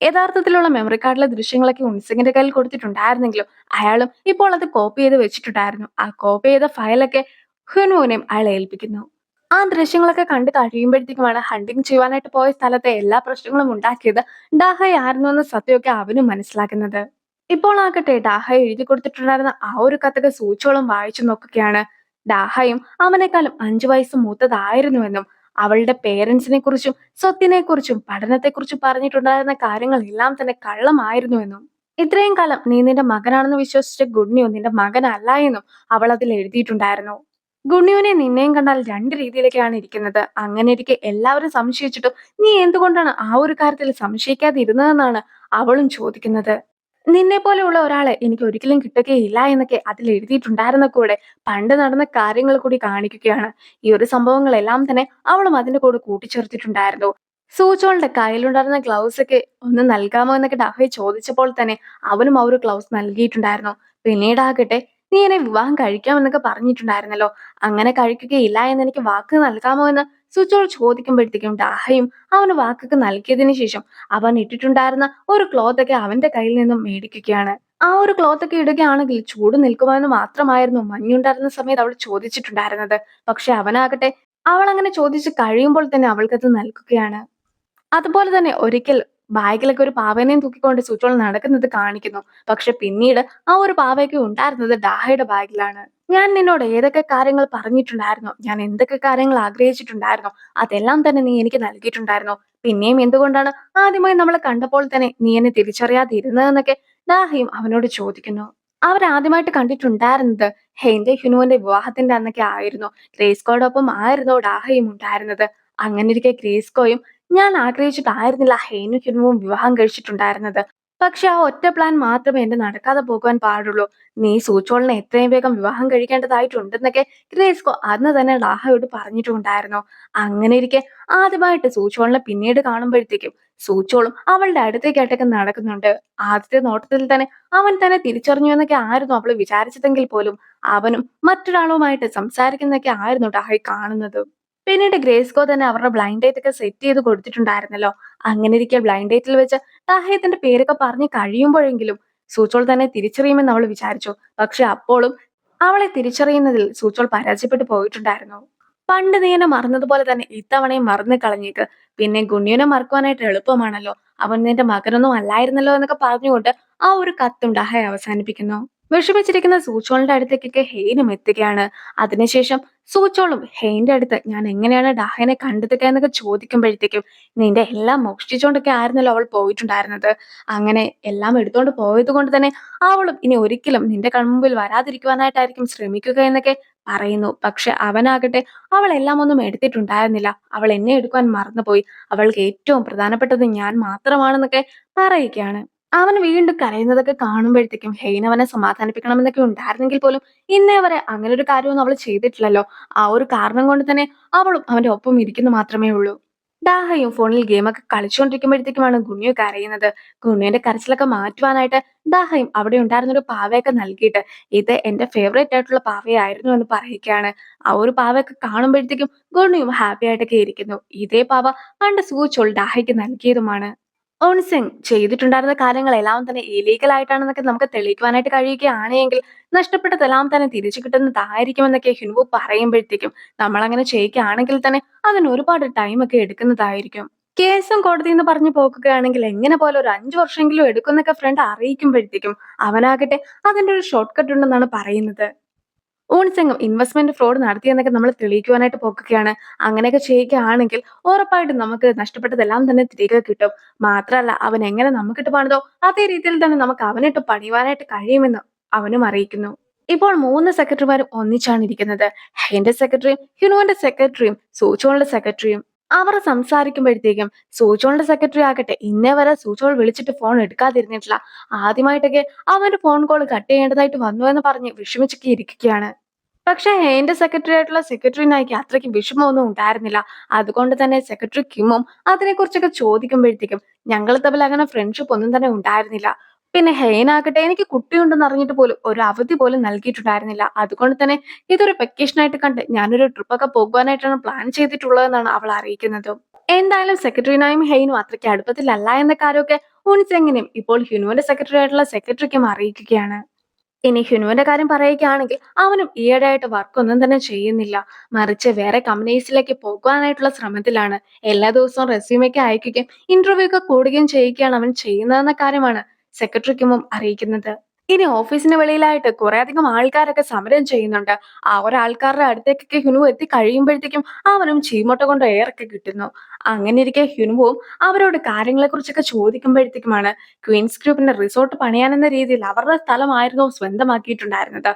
യഥാർത്ഥത്തിലുള്ള മെമ്മറി കാർഡിലെ ദൃശ്യങ്ങളൊക്കെ ഉൻസിങ്ങിന്റെ കയ്യിൽ കൊടുത്തിട്ടുണ്ടായിരുന്നെങ്കിലും അയാളും ഇപ്പോൾ അത് കോപ്പി ചെയ്ത് വെച്ചിട്ടുണ്ടായിരുന്നു. ആ കോപ്പി ചെയ്ത ഫയലൊക്കെ ഹ്യൂനുവിനെയും അയാൾ ഏൽപ്പിക്കുന്നു. ആ ദൃശ്യങ്ങളൊക്കെ കണ്ടു കഴിയുമ്പോഴത്തേക്കുമാണ് ഹണ്ടിങ് ചെയ്യുവാനായിട്ട് പോയ സ്ഥലത്തെ എല്ലാ പ്രശ്നങ്ങളും ഉണ്ടാക്കിയത് ഡാഹയ് ആയിരുന്നു എന്ന സത്യമൊക്കെ അവനും മനസ്സിലാക്കുന്നത്. ഇപ്പോൾ ആകട്ടെ ഡാഹയ് എഴുതി കൊടുത്തിട്ടുണ്ടായിരുന്ന ആ ഒരു കത്തൊക്കെ സൂചിയോളം വായിച്ചു നോക്കുകയാണ്. ഡാഹയും അവനേക്കാളും 5 വയസ്സ് മൂത്തതായിരുന്നുവെന്നും അവളുടെ പേരൻസിനെ കുറിച്ചും സ്വത്തിനെ കുറിച്ചും പഠനത്തെക്കുറിച്ചും പറഞ്ഞിട്ടുണ്ടായിരുന്ന കാര്യങ്ങൾ എല്ലാം തന്നെ കള്ളമായിരുന്നുവെന്നും ഇത്രയും കാലം നീ നിന്റെ മകനാണെന്ന് വിശ്വസിച്ച ഗുഡ്ന്യൂ നിന്റെ മകനല്ല എന്നും അവൾ അതിൽ എഴുതിയിട്ടുണ്ടായിരുന്നു. ഗുണ്യുവിനെ നിന്നെയും കണ്ടാൽ രണ്ട് രീതിയിലൊക്കെയാണ് ഇരിക്കുന്നത്. അങ്ങനെയിരിക്കെ എല്ലാവരും സംശയിച്ചിട്ടും നീ എന്തുകൊണ്ടാണ് ആ ഒരു കാര്യത്തിൽ സംശയിക്കാതിരുന്നതെന്നാണ് അവളും ചോദിക്കുന്നത്. നിന്നെ പോലെയുള്ള ഒരാളെ എനിക്ക് ഒരിക്കലും കിട്ടുകയില്ല എന്നൊക്കെ അതിൽ എഴുതിയിട്ടുണ്ടായിരുന്ന കൂടെ പണ്ട് നടന്ന കാര്യങ്ങൾ കൂടി കാണിക്കുകയാണ്. ഈ ഒരു സംഭവങ്ങളെല്ലാം തന്നെ അവളും അതിന്റെ കൂടെ കൂട്ടിച്ചേർത്തിട്ടുണ്ടായിരുന്നു. സൂചോളുടെ കയ്യിലുണ്ടായിരുന്ന ഗ്ലൗസ് ഒക്കെ ഒന്ന് നൽകാമോ എന്നൊക്കെ ഡഹയെ ചോദിച്ചപ്പോൾ തന്നെ അവനും ആ ഒരു ഗ്ലൗസ് നൽകിയിട്ടുണ്ടായിരുന്നു. പിന്നീടാകട്ടെ നീ എന്നെ വിവാഹം കഴിക്കാമെന്നൊക്കെ പറഞ്ഞിട്ടുണ്ടായിരുന്നല്ലോ. അങ്ങനെ കഴിക്കുകയില്ല എന്ന് എനിക്ക് വാക്ക് നൽകാമോ എന്ന് സുജോൾ ചോദിക്കുമ്പോഴത്തേക്കും ഡാഹയും അവന് വാക്കൊക്കെ നൽകിയതിനു ശേഷം അവൻ ഇട്ടിട്ടുണ്ടായിരുന്ന ഒരു ക്ലോത്ത് ഒക്കെ അവന്റെ കയ്യിൽ നിന്നും മേടിക്കുകയാണ്. ആ ഒരു ക്ലോത്ത് ഒക്കെ ഇടുകയാണെങ്കിൽ ചൂട് നിൽക്കുമെന്ന് മാത്രമായിരുന്നു മഞ്ഞുണ്ടായിരുന്ന സമയത്ത് അവൾ ചോദിച്ചിട്ടുണ്ടായിരുന്നത്. പക്ഷെ അവനാകട്ടെ അവൾ അങ്ങനെ ചോദിച്ചു കഴിയുമ്പോൾ തന്നെ അവൾക്കത് നൽകുകയാണ്. അതുപോലെ തന്നെ ഒരിക്കൽ ബാഗിലൊക്കെ ഒരു പാവേനെയും തൂക്കിക്കൊണ്ട് സുജോൾ നടക്കുന്നത് കാണിക്കുന്നു. പക്ഷെ പിന്നീട് ആ ഒരു പാവയൊക്കെ ഉണ്ടായിരുന്നത് ഡാഹയുടെ ബാഗിലാണ്. ഞാൻ നിന്നോട് ഏതൊക്കെ കാര്യങ്ങൾ പറഞ്ഞിട്ടുണ്ടായിരുന്നോ, ഞാൻ എന്തൊക്കെ കാര്യങ്ങൾ ആഗ്രഹിച്ചിട്ടുണ്ടായിരുന്നോ, അതെല്ലാം തന്നെ നീ എനിക്ക് നൽകിയിട്ടുണ്ടായിരുന്നോ. പിന്നെയും എന്തുകൊണ്ടാണ് ആദ്യമായി നമ്മളെ കണ്ടപ്പോൾ തന്നെ നീ എന്നെ തിരിച്ചറിയാതിരുന്നതെന്നൊക്കെ ഡാഹയും അവനോട് ചോദിക്കുന്നു. അവരാദ്യമായിട്ട് കണ്ടിട്ടുണ്ടായിരുന്നത് ഹെയ്ന്റെ ഹ്യുനുവിന്റെ വിവാഹത്തിന്റെ അന്നൊക്കെ ആയിരുന്നു. ഗ്രേസ്കോയോടൊപ്പം ആയിരുന്നു ഡാഹയും ഉണ്ടായിരുന്നത്. അങ്ങനെയിരിക്കെ ഗ്രേസ്കോയും ഞാൻ ആഗ്രഹിച്ചിട്ടായിരുന്നില്ല ഹെയ്നും ഹ്യുനുവും വിവാഹം കഴിച്ചിട്ടുണ്ടായിരുന്നത്. പക്ഷെ ആ ഒറ്റ പ്ലാൻ മാത്രമേ എന്റെ നടക്കാതെ പോകുവാൻ പാടുള്ളൂ. നീ സൂചോളിനെ എത്രയും വേഗം വിവാഹം കഴിക്കേണ്ടതായിട്ടുണ്ടെന്നൊക്കെ ഗ്രേസ്കോ അന്ന് തന്നെ ഡാഹയോട് പറഞ്ഞിട്ടുണ്ടായിരുന്നു. അങ്ങനെയിരിക്കെ ആദ്യമായിട്ട് സൂചോളിനെ പിന്നീട് കാണുമ്പോഴത്തേക്കും സൂചോളും അവളുടെ അടുത്തേക്കായിട്ടൊക്കെ നടക്കുന്നുണ്ട്. ആദ്യത്തെ നോട്ടത്തിൽ തന്നെ അവൻ തന്നെ തിരിച്ചറിഞ്ഞു എന്നൊക്കെ ആയിരുന്നു അവള് വിചാരിച്ചതെങ്കിൽ പോലും അവനും മറ്റൊരാളുമായിട്ട് സംസാരിക്കുന്നൊക്കെ ആയിരുന്നു ഡാഹയ് കാണുന്നത്. പിന്നീട് ഗ്രേസ്കോ തന്നെ അവരുടെ ബ്ലൈൻഡ് ഡേറ്റ് ഒക്കെ സെറ്റ് ചെയ്ത് കൊടുത്തിട്ടുണ്ടായിരുന്നല്ലോ. അങ്ങനെ ഇരിക്കെ ബ്ലൈൻഡ് ഡേറ്റിൽ വെച്ച് ഡാഹയത്തിന്റെ പേരൊക്കെ പറഞ്ഞ് കഴിയുമ്പോഴെങ്കിലും സൂചോൾ തന്നെ തിരിച്ചറിയുമെന്ന് അവൾ വിചാരിച്ചു. പക്ഷെ അപ്പോഴും അവളെ തിരിച്ചറിയുന്നതിൽ സൂചോൾ പരാജയപ്പെട്ടു പോയിട്ടുണ്ടായിരുന്നു. പണ്ട് നീ എന്നെ മറന്നതുപോലെ തന്നെ ഇത്തവണയും മറന്നു കളഞ്ഞേക്ക്. പിന്നെ ഗുണ്യനെ മറക്കുവാനായിട്ട് എളുപ്പമാണല്ലോ. അവൻ നിന്റെ മകനൊന്നും അല്ലായിരുന്നല്ലോ എന്നൊക്കെ പറഞ്ഞുകൊണ്ട് ആ ഒരു കത്തും ഡാഹയെ അവസാനിപ്പിക്കുന്നു. വിഷമിച്ചിരിക്കുന്ന സൂചോളിന്റെ അടുത്തേക്കൊക്കെ ഹെയ്നും എത്തുകയാണ്. അതിനുശേഷം സൂചോളും ഹെയിന്റെ അടുത്ത് ഞാൻ എങ്ങനെയാണ് ഡാഹനെ കണ്ടെത്തുക എന്നൊക്കെ ചോദിക്കുമ്പോഴത്തേക്കും നിന്റെ എല്ലാം മോഷ്ടിച്ചുകൊണ്ടൊക്കെ ആയിരുന്നല്ലോ അവൾ പോയിട്ടുണ്ടായിരുന്നത്. അങ്ങനെ എല്ലാം എടുത്തോണ്ട് പോയത് കൊണ്ട് തന്നെ അവളും ഇനി ഒരിക്കലും നിന്റെ കൺമുമ്പിൽ വരാതിരിക്കുവാനായിട്ടായിരിക്കും ശ്രമിക്കുക എന്നൊക്കെ പറയുന്നു. പക്ഷെ അവനാകട്ടെ അവൾ എല്ലാം ഒന്നും എടുത്തിട്ടുണ്ടായിരുന്നില്ല. അവൾ എന്നെ എടുക്കുവാൻ മറന്നുപോയി. അവൾക്ക് ഏറ്റവും പ്രധാനപ്പെട്ടത് ഞാൻ മാത്രമാണെന്നൊക്കെ പറയുകയാണ്. അവൻ വീണ്ടും കരയുന്നതൊക്കെ കാണുമ്പോഴത്തേക്കും ഹെയ്ൻ അവനെ സമാധാനിപ്പിക്കണമെന്നൊക്കെ ഉണ്ടായിരുന്നെങ്കിൽ പോലും ഇന്നേ വരെ അങ്ങനെ ഒരു കാര്യമൊന്നും അവൾ ചെയ്തിട്ടില്ലല്ലോ. ആ ഒരു കാരണം കൊണ്ട് തന്നെ അവളും അവന്റെ ഒപ്പം ഇരിക്കുന്നു മാത്രമേ ഉള്ളൂ. ഡാഹയും ഫോണിൽ ഗെയിമൊക്കെ കളിച്ചുകൊണ്ടിരിക്കുമ്പോഴത്തേക്കുമാണ് ഗുണ്യു കരയുന്നത്. ഗുണ്യുവിന്റെ കരച്ചിലൊക്കെ മാറ്റുവാനായിട്ട് ഡാഹയും അവിടെ ഉണ്ടായിരുന്ന ഒരു പാവയൊക്കെ നൽകിയിട്ട് ഇത് എന്റെ ഫേവറേറ്റ് ആയിട്ടുള്ള പാവയായിരുന്നു എന്ന് പറയുകയാണ്. ആ ഒരു പാവയൊക്കെ കാണുമ്പോഴത്തേക്കും ഗുണ്യുവും ഹാപ്പി ആയിട്ടൊക്കെ ഇരിക്കുന്നു. ഇതേ പാവ പണ്ട് സൂചോൾ ഡാഹയ്ക്ക് നൽകിയതുമാണ്. ഓൺസിങ് ചെയ്തിട്ടുണ്ടായിരുന്ന കാര്യങ്ങളെല്ലാം തന്നെ ഇലീഗൽ ആയിട്ടാണെന്നൊക്കെ നമുക്ക് തെളിയിക്കുവാനായിട്ട് കഴിയുകയാണെങ്കിൽ നഷ്ടപ്പെട്ടതെല്ലാം തന്നെ തിരിച്ചു കിട്ടുന്നതായിരിക്കുമെന്നൊക്കെ ഹിൻവു പറയുമ്പോഴത്തേക്കും നമ്മൾ അങ്ങനെ ചെയ്യുകയാണെങ്കിൽ തന്നെ അതിന് ഒരുപാട് ടൈം ഒക്കെ എടുക്കുന്നതായിരിക്കും. കേസും കോടതി എന്ന് പറഞ്ഞു പോകുകയാണെങ്കിൽ എങ്ങനെ പോലെ ഒരു 5 വർഷമെങ്കിലും എടുക്കുന്നൊക്കെ ഫ്രണ്ട് അറിയിക്കുമ്പോഴത്തേക്കും അവനാകട്ടെ അതിന്റെ ഒരു ഷോർട്ട് കട്ട് ഉണ്ടെന്നാണ് പറയുന്നത്. ഊൺസെങ്ങും ഇൻവെസ്റ്റ്മെന്റ് ഫ്രോഡ് നടത്തിയെന്നൊക്കെ നമ്മൾ തെളിയിക്കുവാനായിട്ട് പോകുകയാണ്. അങ്ങനെയൊക്കെ ചെയ്യുകയാണെങ്കിൽ ഉറപ്പായിട്ടും നമുക്ക് നഷ്ടപ്പെട്ടതെല്ലാം തന്നെ തിരികെ കിട്ടും. മാത്രമല്ല അവൻ എങ്ങനെ നമുക്കിട്ട് പണിതോ അതേ രീതിയിൽ തന്നെ നമുക്ക് അവനിട്ട് പണിയുവാനായിട്ട് കഴിയുമെന്ന് അവനും അറിയിക്കുന്നു. ഇപ്പോൾ 3 സെക്രട്ടറിമാരും ഒന്നിച്ചാണ് ഇരിക്കുന്നത്. ഹെന്റെ സെക്രട്ടറിയും ഹ്യുനുവിന്റെ സെക്രട്ടറിയും സൂചോളിന്റെ സെക്രട്ടറിയും. അവർ സംസാരിക്കുമ്പോഴത്തേക്കും സൂചോളിന്റെ സെക്രട്ടറി ആകട്ടെ ഇന്നേ വരെ സൂചോൾ വിളിച്ചിട്ട് ഫോൺ എടുക്കാതിരുന്നിട്ടില്ല. ആദ്യമായിട്ടൊക്കെ അവന്റെ ഫോൺ കോൾ കട്ട് ചെയ്യേണ്ടതായിട്ട് വന്നു എന്ന് പറഞ്ഞ് വിഷമിച്ചൊക്കെ ഇരിക്കുകയാണ്. പക്ഷേ ഹെയിന്റെ സെക്രട്ടറി ആയിട്ടുള്ള സെക്രട്ടറി നായിക്ക് അത്രയ്ക്ക് വിഷമമൊന്നും ഉണ്ടായിരുന്നില്ല. അതുകൊണ്ട് തന്നെ സെക്രട്ടറി കിമ്മും അതിനെക്കുറിച്ചൊക്കെ ചോദിക്കുമ്പോഴത്തേക്കും ഞങ്ങൾ തമ്മിൽ അങ്ങനെ ഫ്രണ്ട്ഷിപ്പ് ഒന്നും തന്നെ ഉണ്ടായിരുന്നില്ല. പിന്നെ ഹെയിനാകട്ടെ എനിക്ക് കുട്ടിയുണ്ടെന്ന് അറിഞ്ഞിട്ട് പോലും ഒരു അവധി പോലും നൽകിയിട്ടുണ്ടായിരുന്നില്ല. അതുകൊണ്ട് തന്നെ ഇതൊരു വെക്കേഷൻ ആയിട്ട് കണ്ട് ഞാനൊരു ട്രിപ്പൊക്കെ പോകുവാനായിട്ടാണ് പ്ലാൻ ചെയ്തിട്ടുള്ളതെന്നാണ് അവൾ അറിയിക്കുന്നത്. എന്തായാലും സെക്രട്ടറിനായും ഹെയിനും അത്രയ്ക്ക് അടുപ്പത്തിലല്ല എന്ന കാര്യമൊക്കെ ഉൻസെങ്ങിനെയും ഇപ്പോൾ ഹ്യുനുവിന്റെ സെക്രട്ടറി ആയിട്ടുള്ള സെക്രട്ടറിക്കും അറിയിക്കുകയാണ്. ഇനി ഹ്യുനുവിന്റെ കാര്യം പറയുകയാണെങ്കിൽ അവനും ഈയിടെയായിട്ട് വർക്കൊന്നും തന്നെ ചെയ്യുന്നില്ല. മറിച്ച് വേറെ കമ്പനീസിലേക്ക് പോകുവാനായിട്ടുള്ള ശ്രമത്തിലാണ്. എല്ലാ ദിവസവും റെസ്യൂമൊക്കെ അയക്കുകയും ഇന്റർവ്യൂ ഒക്കെ കൂടുകയും ചെയ്യുകയാണ് അവൻ ചെയ്യുന്നതെന്ന കാര്യമാണ് സെക്രട്ടറിക്കുമും അറിയിക്കുന്നത്. ഇനി ഓഫീസിന് വെളിയിലായിട്ട് കുറെ അധികം ആൾക്കാരൊക്കെ സമരം ചെയ്യുന്നുണ്ട്. ആ ഒരാൾക്കാരുടെ അടുത്തേക്കൊക്കെ ഹ്യുനു എത്തി കഴിയുമ്പോഴത്തേക്കും അവനും ചീമോട്ട കൊണ്ട് എയറൊക്കെ കിട്ടുന്നു. അങ്ങനെ ഇരിക്കെ ഹ്യുനുവും അവരോട് കാര്യങ്ങളെ കുറിച്ചൊക്കെ ചോദിക്കുമ്പോഴത്തേക്കുമാണ് ക്വീൻസ് ഗ്രൂപ്പിന്റെ റിസോർട്ട് പണിയാനെന്ന രീതിയിൽ അവരുടെ സ്ഥലമായിരുന്നു സ്വന്തമാക്കിയിട്ടുണ്ടായിരുന്നത്.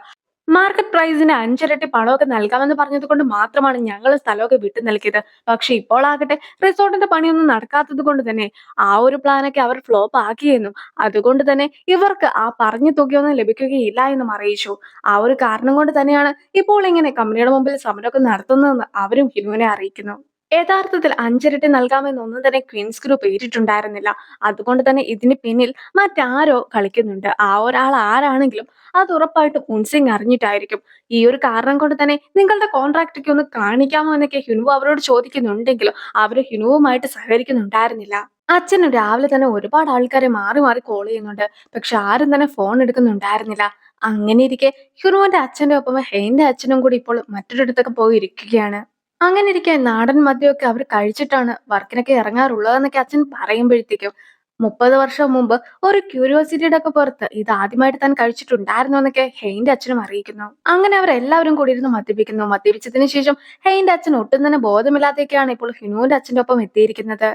മാർക്കറ്റ് പ്രൈസിന് 5 ഇരട്ടി പണമൊക്കെ നൽകാമെന്ന് പറഞ്ഞത് കൊണ്ട് മാത്രമാണ് ഞങ്ങൾ സ്ഥലമൊക്കെ വിട്ടു നൽകിയത്. പക്ഷെ ഇപ്പോൾ ആകട്ടെ റിസോർട്ടിന്റെ പണിയൊന്നും നടക്കാത്തത് കൊണ്ട് തന്നെ ആ ഒരു പ്ലാനൊക്കെ അവർ ഫ്ലോപ്പ് ആക്കിയെന്നും അതുകൊണ്ട് തന്നെ ഇവർക്ക് ആ പറഞ്ഞ തുകയൊന്നും ലഭിക്കുകയില്ല എന്നും അറിയിച്ചു. ആ ഒരു കാരണം കൊണ്ട് തന്നെയാണ് ഇപ്പോൾ ഇങ്ങനെ കമ്പനിയുടെ മുമ്പിൽ സമരമൊക്കെ നടത്തുന്നതെന്ന് അവരും ഹിനുവിനെ അറിയിക്കുന്നു. യഥാർത്ഥത്തിൽ 5 ഇരട്ടി നൽകാമെന്നൊന്നും തന്നെ ക്വീൻസ് ഗ്രൂപ്പ് ഏറ്റിട്ടുണ്ടായിരുന്നില്ല. അതുകൊണ്ട് തന്നെ ഇതിന് പിന്നിൽ മറ്റാരോ കളിക്കുന്നുണ്ട്. ആ ഒരാൾ ആരാണെങ്കിലും അത് ഉറപ്പായിട്ടും ഉൻസിങ് അറിഞ്ഞിട്ടായിരിക്കും. ഈ ഒരു കാരണം കൊണ്ട് തന്നെ നിങ്ങളുടെ കോൺട്രാക്ട് ഒക്കെ ഒന്ന് കാണിക്കാമോ എന്നൊക്കെ ഹ്യുനുവു അവരോട് ചോദിക്കുന്നുണ്ടെങ്കിലും അവര് ഹ്യുനുവുമായിട്ട് സഹകരിക്കുന്നുണ്ടായിരുന്നില്ല. അച്ഛനും രാവിലെ തന്നെ ഒരുപാട് ആൾക്കാരെ മാറി മാറി കോൾ ചെയ്യുന്നുണ്ട്. പക്ഷെ ആരും തന്നെ ഫോൺ എടുക്കുന്നുണ്ടായിരുന്നില്ല. അങ്ങനെ ഇരിക്കെ ഹ്യുനുവിന്റെ അച്ഛന്റെ ഒപ്പം ഹെയിന്റെ അച്ഛനും കൂടി ഇപ്പോൾ മറ്റൊരിടത്തൊക്കെ പോയി ഇരിക്കുകയാണ്. അങ്ങനെ ഇരിക്കെ നാടൻ മദ്യമൊക്കെ അവർ കഴിച്ചിട്ടാണ് വർക്കിനൊക്കെ ഇറങ്ങാറുള്ളതെന്നൊക്കെ അച്ഛൻ പറയുമ്പോഴത്തേക്കും 30 വർഷം മുമ്പ് ഒരു ക്യൂരിയോസിറ്റിയുടെ ഒക്കെ പുറത്ത് ഇത് ആദ്യമായിട്ട് താൻ കഴിച്ചിട്ടുണ്ടായിരുന്നു എന്നൊക്കെ ഹെയിന്റെ അച്ഛനും അറിയിക്കുന്നു. അങ്ങനെ അവരെല്ലാവരും കൂടി ഇരുന്ന് മദ്യപിക്കുന്നു. മദ്യപിച്ചതിന് ശേഷം ഹെയിന്റെ അച്ഛൻ ഒട്ടും തന്നെ ബോധമില്ലാതെയൊക്കെയാണ് ഇപ്പോൾ ഹിനുവിന്റെ അച്ഛന്റെ ഒപ്പം എത്തിയിരിക്കുന്നത്.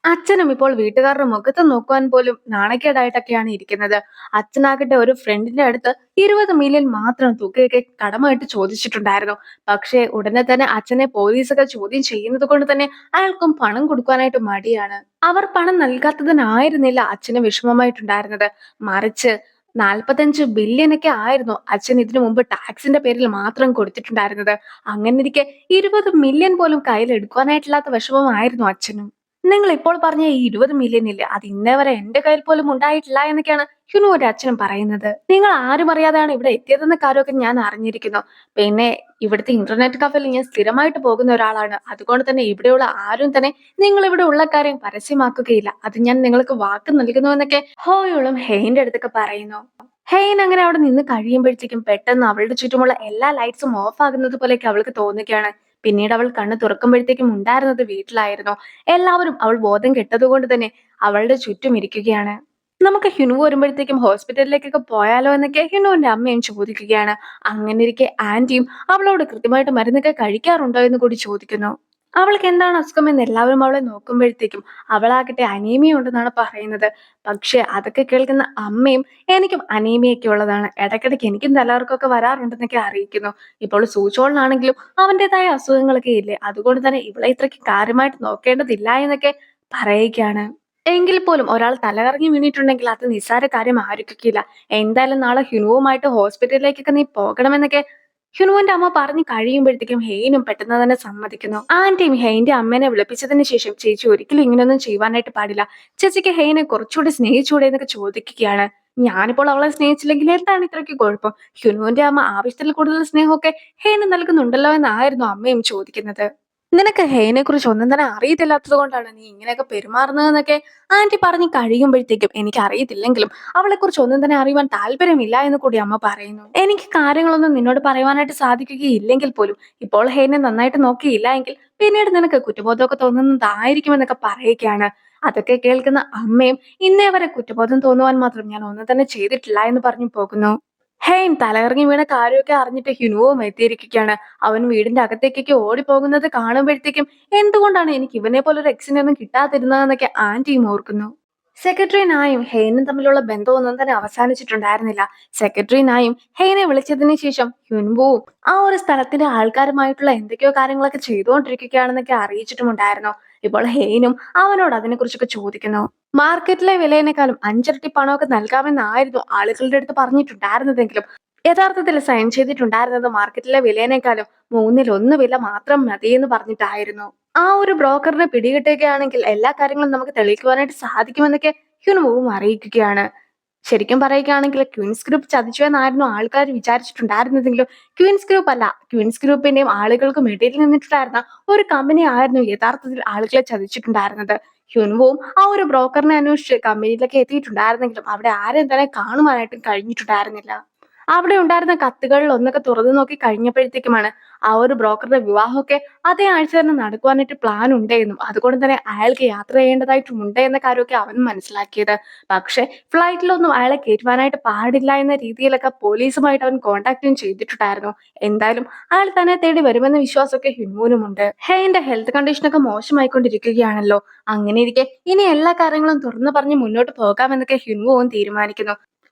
അച്ഛനും ഇപ്പോൾ വീട്ടുകാരുടെ മുഖത്ത് നോക്കുവാൻ പോലും നാണക്കേടായിട്ടൊക്കെയാണ് ഇരിക്കുന്നത്. അച്ഛനാകട്ടെ ഒരു ഫ്രണ്ടിന്റെ അടുത്ത് 20 മില്യൺ മാത്രം തുകയൊക്കെ കടമായിട്ട് ചോദിച്ചിട്ടുണ്ടായിരുന്നു. പക്ഷേ ഉടനെ തന്നെ അച്ഛനെ പോലീസൊക്കെ ചോദ്യം ചെയ്യുന്നത് കൊണ്ട് തന്നെ അയാൾക്കും പണം കൊടുക്കാനായിട്ട് മടിയാണ്. അവർ പണം നൽകാത്തതിനായിരുന്നില്ല അച്ഛന് വിഷമമായിട്ടുണ്ടായിരുന്നത്. മറിച്ച് 45 ബില്യൺ ഒക്കെ ആയിരുന്നു അച്ഛൻ ഇതിനു മുമ്പ് ടാക്സിന്റെ പേരിൽ മാത്രം കൊടുത്തിട്ടുണ്ടായിരുന്നത്. അങ്ങനെ ഇരിക്കെ 20 മില്യൺ പോലും കയ്യിൽ എടുക്കുവാനായിട്ടില്ലാത്ത വിഷമമായിരുന്നു അച്ഛനും. നിങ്ങൾ ഇപ്പോൾ പറഞ്ഞ ഈ 20 മില്യൺ ഇല്ലേ അത് ഇന്നേ വരെ എന്റെ കയ്യിൽ പോലും ഉണ്ടായിട്ടില്ല എന്നൊക്കെയാണ് ഹ്യുനുവിന്റെ അച്ഛനും പറയുന്നത്. നിങ്ങൾ ആരും അറിയാതെയാണ് ഇവിടെ എത്തിയതെന്ന കാര്യമൊക്കെ ഞാൻ അറിഞ്ഞിരിക്കുന്നു. പിന്നെ ഇവിടുത്തെ ഇന്റർനെറ്റ് കഫേയിൽ ഞാൻ സ്ഥിരമായിട്ട് പോകുന്ന ഒരാളാണ്. അതുകൊണ്ട് തന്നെ ഇവിടെയുള്ള ആരും തന്നെ നിങ്ങൾ ഇവിടെ ഉള്ള കാര്യം പരസ്യമാക്കുകയില്ല. അത് ഞാൻ നിങ്ങൾക്ക് വാക്ക് നൽകുന്നു എന്നൊക്കെ ഹോയോളും ഹെയിന്റെ അടുത്തൊക്കെ പറയുന്നു. ഹെയിൻ അങ്ങനെ അവിടെ നിന്ന് കഴിയുമ്പോഴത്തേക്കും പെട്ടെന്ന് അവളുടെ ചുറ്റുമുള്ള എല്ലാ ലൈറ്റ്സും ഓഫ് ആകുന്നത് പോലെയൊക്കെ അവൾക്ക് തോന്നുകയാണ്. പിന്നീട് അവൾ കണ്ണ് തുറക്കുമ്പോഴത്തേക്കും ഉണ്ടായിരുന്നത് വീട്ടിലായിരുന്നു. എല്ലാവരും അവൾ ബോധം കെട്ടതുകൊണ്ട് തന്നെ അവളുടെ ചുറ്റും ഇരിക്കുകയാണ്. നമുക്ക് ഹ്യുനു വരുമ്പോഴത്തേക്കും ഹോസ്പിറ്റലിലേക്കൊക്കെ പോയാലോ എന്നൊക്കെ ഹ്യുനുവിന്റെ അമ്മയും ചോദിക്കുകയാണ്. അങ്ങനെ ഇരിക്കെ ആന്റിയും അവളോട് കൃത്യമായിട്ട് മരുന്നൊക്കെ കഴിക്കാറുണ്ടോ എന്ന് കൂടി ചോദിക്കുന്നു. അവൾക്ക് എന്താണ് അസുഖമെന്ന് എല്ലാവരും അവളെ നോക്കുമ്പോഴത്തേക്കും അവളാകട്ടെ അനീമിയ ഉണ്ടെന്നാണ് പറയുന്നത്. പക്ഷെ അതൊക്കെ കേൾക്കുന്ന അമ്മയും എനിക്കും അനീമിയൊക്കെ ഉള്ളതാണ്. ഇടയ്ക്കിടയ്ക്ക് എനിക്കും തലകറക്കമൊക്കെ വരാറുണ്ടെന്നൊക്കെ അറിയിക്കുന്നു. ഇപ്പോൾ സൂചോളിനാണെങ്കിലും അവന്റേതായ അസുഖങ്ങളൊക്കെ ഇല്ലേ. അതുകൊണ്ട് തന്നെ ഇവളെ ഇത്രയ്ക്ക് കാര്യമായിട്ട് നോക്കേണ്ടതില്ല എന്നൊക്കെ പറയുകയാണ്. എങ്കിൽ പോലും ഒരാൾ തലകറങ്ങി വീണിട്ടുണ്ടെങ്കിൽ അത് നിസ്സാര കാര്യം ആയിരിക്കില്ല. എന്തായാലും നാളെ ഹ്യുനുവുമായിട്ട് ഹോസ്പിറ്റലിലേക്കൊക്കെ നീ പോകണമെന്നൊക്കെ ഹ്യുനുവിന്റെ അമ്മ പറഞ്ഞു കഴിയുമ്പോഴത്തേക്കും ഹെയിനും പെട്ടെന്ന് തന്നെ സമ്മതിക്കുന്നു. ആന്റിയും ഹെയിന്റെ അമ്മേനെ വിളിപ്പിച്ചതിന് ശേഷം ചേച്ചി ഒരിക്കലും ഇങ്ങനെയൊന്നും ചെയ്യുവാനായിട്ട് പാടില്ല. ചേച്ചിക്ക് ഹെയിനെ കുറച്ചുകൂടി സ്നേഹിച്ചൂടെ എന്നൊക്കെ ചോദിക്കുകയാണ്. ഞാനിപ്പോൾ അവളെ സ്നേഹിച്ചില്ലെങ്കിൽ എന്താണ് ഇത്രയ്ക്ക് കുഴപ്പം? ഹ്യുനുവിന്റെ അമ്മ ആവശ്യത്തിൽ കൂടുതൽ സ്നേഹമൊക്കെ ഹെയിന് നൽകുന്നുണ്ടല്ലോ എന്നായിരുന്നു അമ്മയും ചോദിക്കുന്നത്. നിനക്ക് ഹെയിനെ കുറിച്ച് ഒന്നും തന്നെ അറിയത്തില്ലാത്തത് കൊണ്ടാണ് നീ ഇങ്ങനെയൊക്കെ പെരുമാറുന്നതെന്നൊക്കെ ആന്റി പറഞ്ഞു കഴിയുമ്പോഴത്തേക്കും എനിക്ക് അറിയത്തില്ലെങ്കിലും അവളെ കുറിച്ച് ഒന്നും തന്നെ അറിയുവാൻ താല്പര്യമില്ല എന്ന് കൂടി അമ്മ പറയുന്നു. എനിക്ക് കാര്യങ്ങളൊന്നും നിന്നോട് പറയുവാനായിട്ട് സാധിക്കുകയില്ലെങ്കിൽ പോലും ഇപ്പോൾ ഹെയിനെ നന്നായിട്ട് നോക്കിയില്ല എങ്കിൽ പിന്നീട് നിനക്ക് കുറ്റബോധമൊക്കെ തോന്നുന്നതായിരിക്കുമെന്നൊക്കെ പറയുകയാണ്. അതൊക്കെ കേൾക്കുന്ന അമ്മയും ഇന്നേ വരെ കുറ്റബോധം തോന്നുവാൻ മാത്രം ഞാൻ ഒന്നും തന്നെ ചെയ്തിട്ടില്ല എന്ന് പറഞ്ഞു പോകുന്നു. ഹെയിൻ തലകറങ്ങി വീണ കാര്യമൊക്കെ അറിഞ്ഞിട്ട് ഹ്യുനുവും എത്തിയിരിക്കുകയാണ്. അവൻ വീടിന്റെ അകത്തേക്കൊക്കെ ഓടിപ്പോകുന്നത് കാണുമ്പോഴത്തേക്കും എന്തുകൊണ്ടാണ് എനിക്ക് ഇവനെ പോലൊരു എക്സിനെ ഒന്നും കിട്ടാതിരുന്നതെന്നൊക്കെ ആന്റിയും ഓർക്കുന്നു. സെക്രട്ടറി നായും ഹെയ്നും തമ്മിലുള്ള ബന്ധമൊന്നും തന്നെ അവസാനിച്ചിട്ടുണ്ടായിരുന്നില്ല. സെക്രട്ടറി നായും ഹെയ്നെ വിളിച്ചതിന് ശേഷം ഹ്യുൻബുവും ആ ഒരു സ്ഥലത്തിന്റെ ആൾക്കാരുമായിട്ടുള്ള എന്തൊക്കെയോ കാര്യങ്ങളൊക്കെ ചെയ്തുകൊണ്ടിരിക്കുകയാണെന്നൊക്കെ അറിയിച്ചിട്ടുമുണ്ടായിരുന്നു. ഇപ്പോൾ ഹെയ്നും അവനോട് അതിനെക്കുറിച്ചൊക്കെ ചോദിക്കുന്നു. മാർക്കറ്റിലെ വിലയേക്കാളും 5 ഇരട്ടി പണമൊക്കെ നൽകാമെന്നായിരുന്നു ആളുകളുടെ അടുത്ത് പറഞ്ഞിട്ടുണ്ടായിരുന്നതെങ്കിലും യഥാർത്ഥത്തിൽ സൈൻ ചെയ്തിട്ടുണ്ടായിരുന്നത് മാർക്കറ്റിലെ വിലയേക്കാളും മൂന്നിലൊന്ന് വില മാത്രം മതിയെന്ന് പറഞ്ഞിട്ടായിരുന്നു. ആ ഒരു ബ്രോക്കറിനെ പിടികിട്ടുകയാണെങ്കിൽ എല്ലാ കാര്യങ്ങളും നമുക്ക് തെളിയിക്കുവാനായിട്ട് സാധിക്കുമെന്നൊക്കെ ഹ്യുൻവുവും അറിയിക്കുകയാണ്. ശരിക്കും പറയുകയാണെങ്കിൽ ക്വീൻസ് ഗ്രൂപ്പ് ചതിച്ചു എന്നായിരുന്നു ആൾക്കാർ വിചാരിച്ചിട്ടുണ്ടായിരുന്നതെങ്കിലും ക്വീൻസ് ഗ്രൂപ്പ് അല്ല, ക്വീൻസ് ഗ്രൂപ്പിന്റെയും ആളുകൾക്കും ഇടയിൽ നിന്നിട്ടുണ്ടായിരുന്ന ഒരു കമ്പനി ആയിരുന്നു യഥാർത്ഥത്തിൽ ആളുകളെ ചതിച്ചിട്ടുണ്ടായിരുന്നത്. ഹ്യുൻവുവും ആ ഒരു ബ്രോക്കറിനെ അന്വേഷിച്ച് കമ്പനിയിലേക്ക് എത്തിയിട്ടുണ്ടായിരുന്നെങ്കിലും അവിടെ ആരെയും തന്നെ കാണുവാനായിട്ടും കഴിഞ്ഞിട്ടുണ്ടായിരുന്നില്ല. അവിടെ ഉണ്ടായിരുന്ന കത്തുകളിൽ ഒന്നൊക്കെ തുറന്നു നോക്കി കഴിഞ്ഞപ്പോഴത്തേക്കുമാണ് ആ ഒരു ബ്രോക്കറുടെ വിവാഹമൊക്കെ അതേ ആഴ്ച തന്നെ നടക്കുവാനായിട്ട് പ്ലാൻ ഉണ്ട് എന്നും അതുകൊണ്ട് തന്നെ അയാൾക്ക് യാത്ര ചെയ്യേണ്ടതായിട്ടുണ്ട് എന്ന കാര്യമൊക്കെ അവൻ മനസ്സിലാക്കിയത്. പക്ഷെ ഫ്ലൈറ്റിലൊന്നും അയാളെ കയറ്റുവാനായിട്ട് പാടില്ല എന്ന രീതിയിലൊക്കെ പോലീസുമായിട്ട് അവൻ കോൺടാക്റ്റും ചെയ്തിട്ടുണ്ടായിരുന്നു. എന്തായാലും അയാൾ തന്നെ തേടി വരുമെന്ന വിശ്വാസമൊക്കെ ഹിൻമൂനുമുണ്ട്. ഹേന്റെ ഹെൽത്ത് കണ്ടീഷനൊക്കെ മോശമായിക്കൊണ്ടിരിക്കുകയാണല്ലോ. അങ്ങനെ ഇരിക്കെ ഇനി എല്ലാ കാര്യങ്ങളും തുറന്നു പറഞ്ഞ് മുന്നോട്ട് പോകാമെന്നൊക്കെ ഹിൻവുവും തീരുമാനിക്കുന്നു.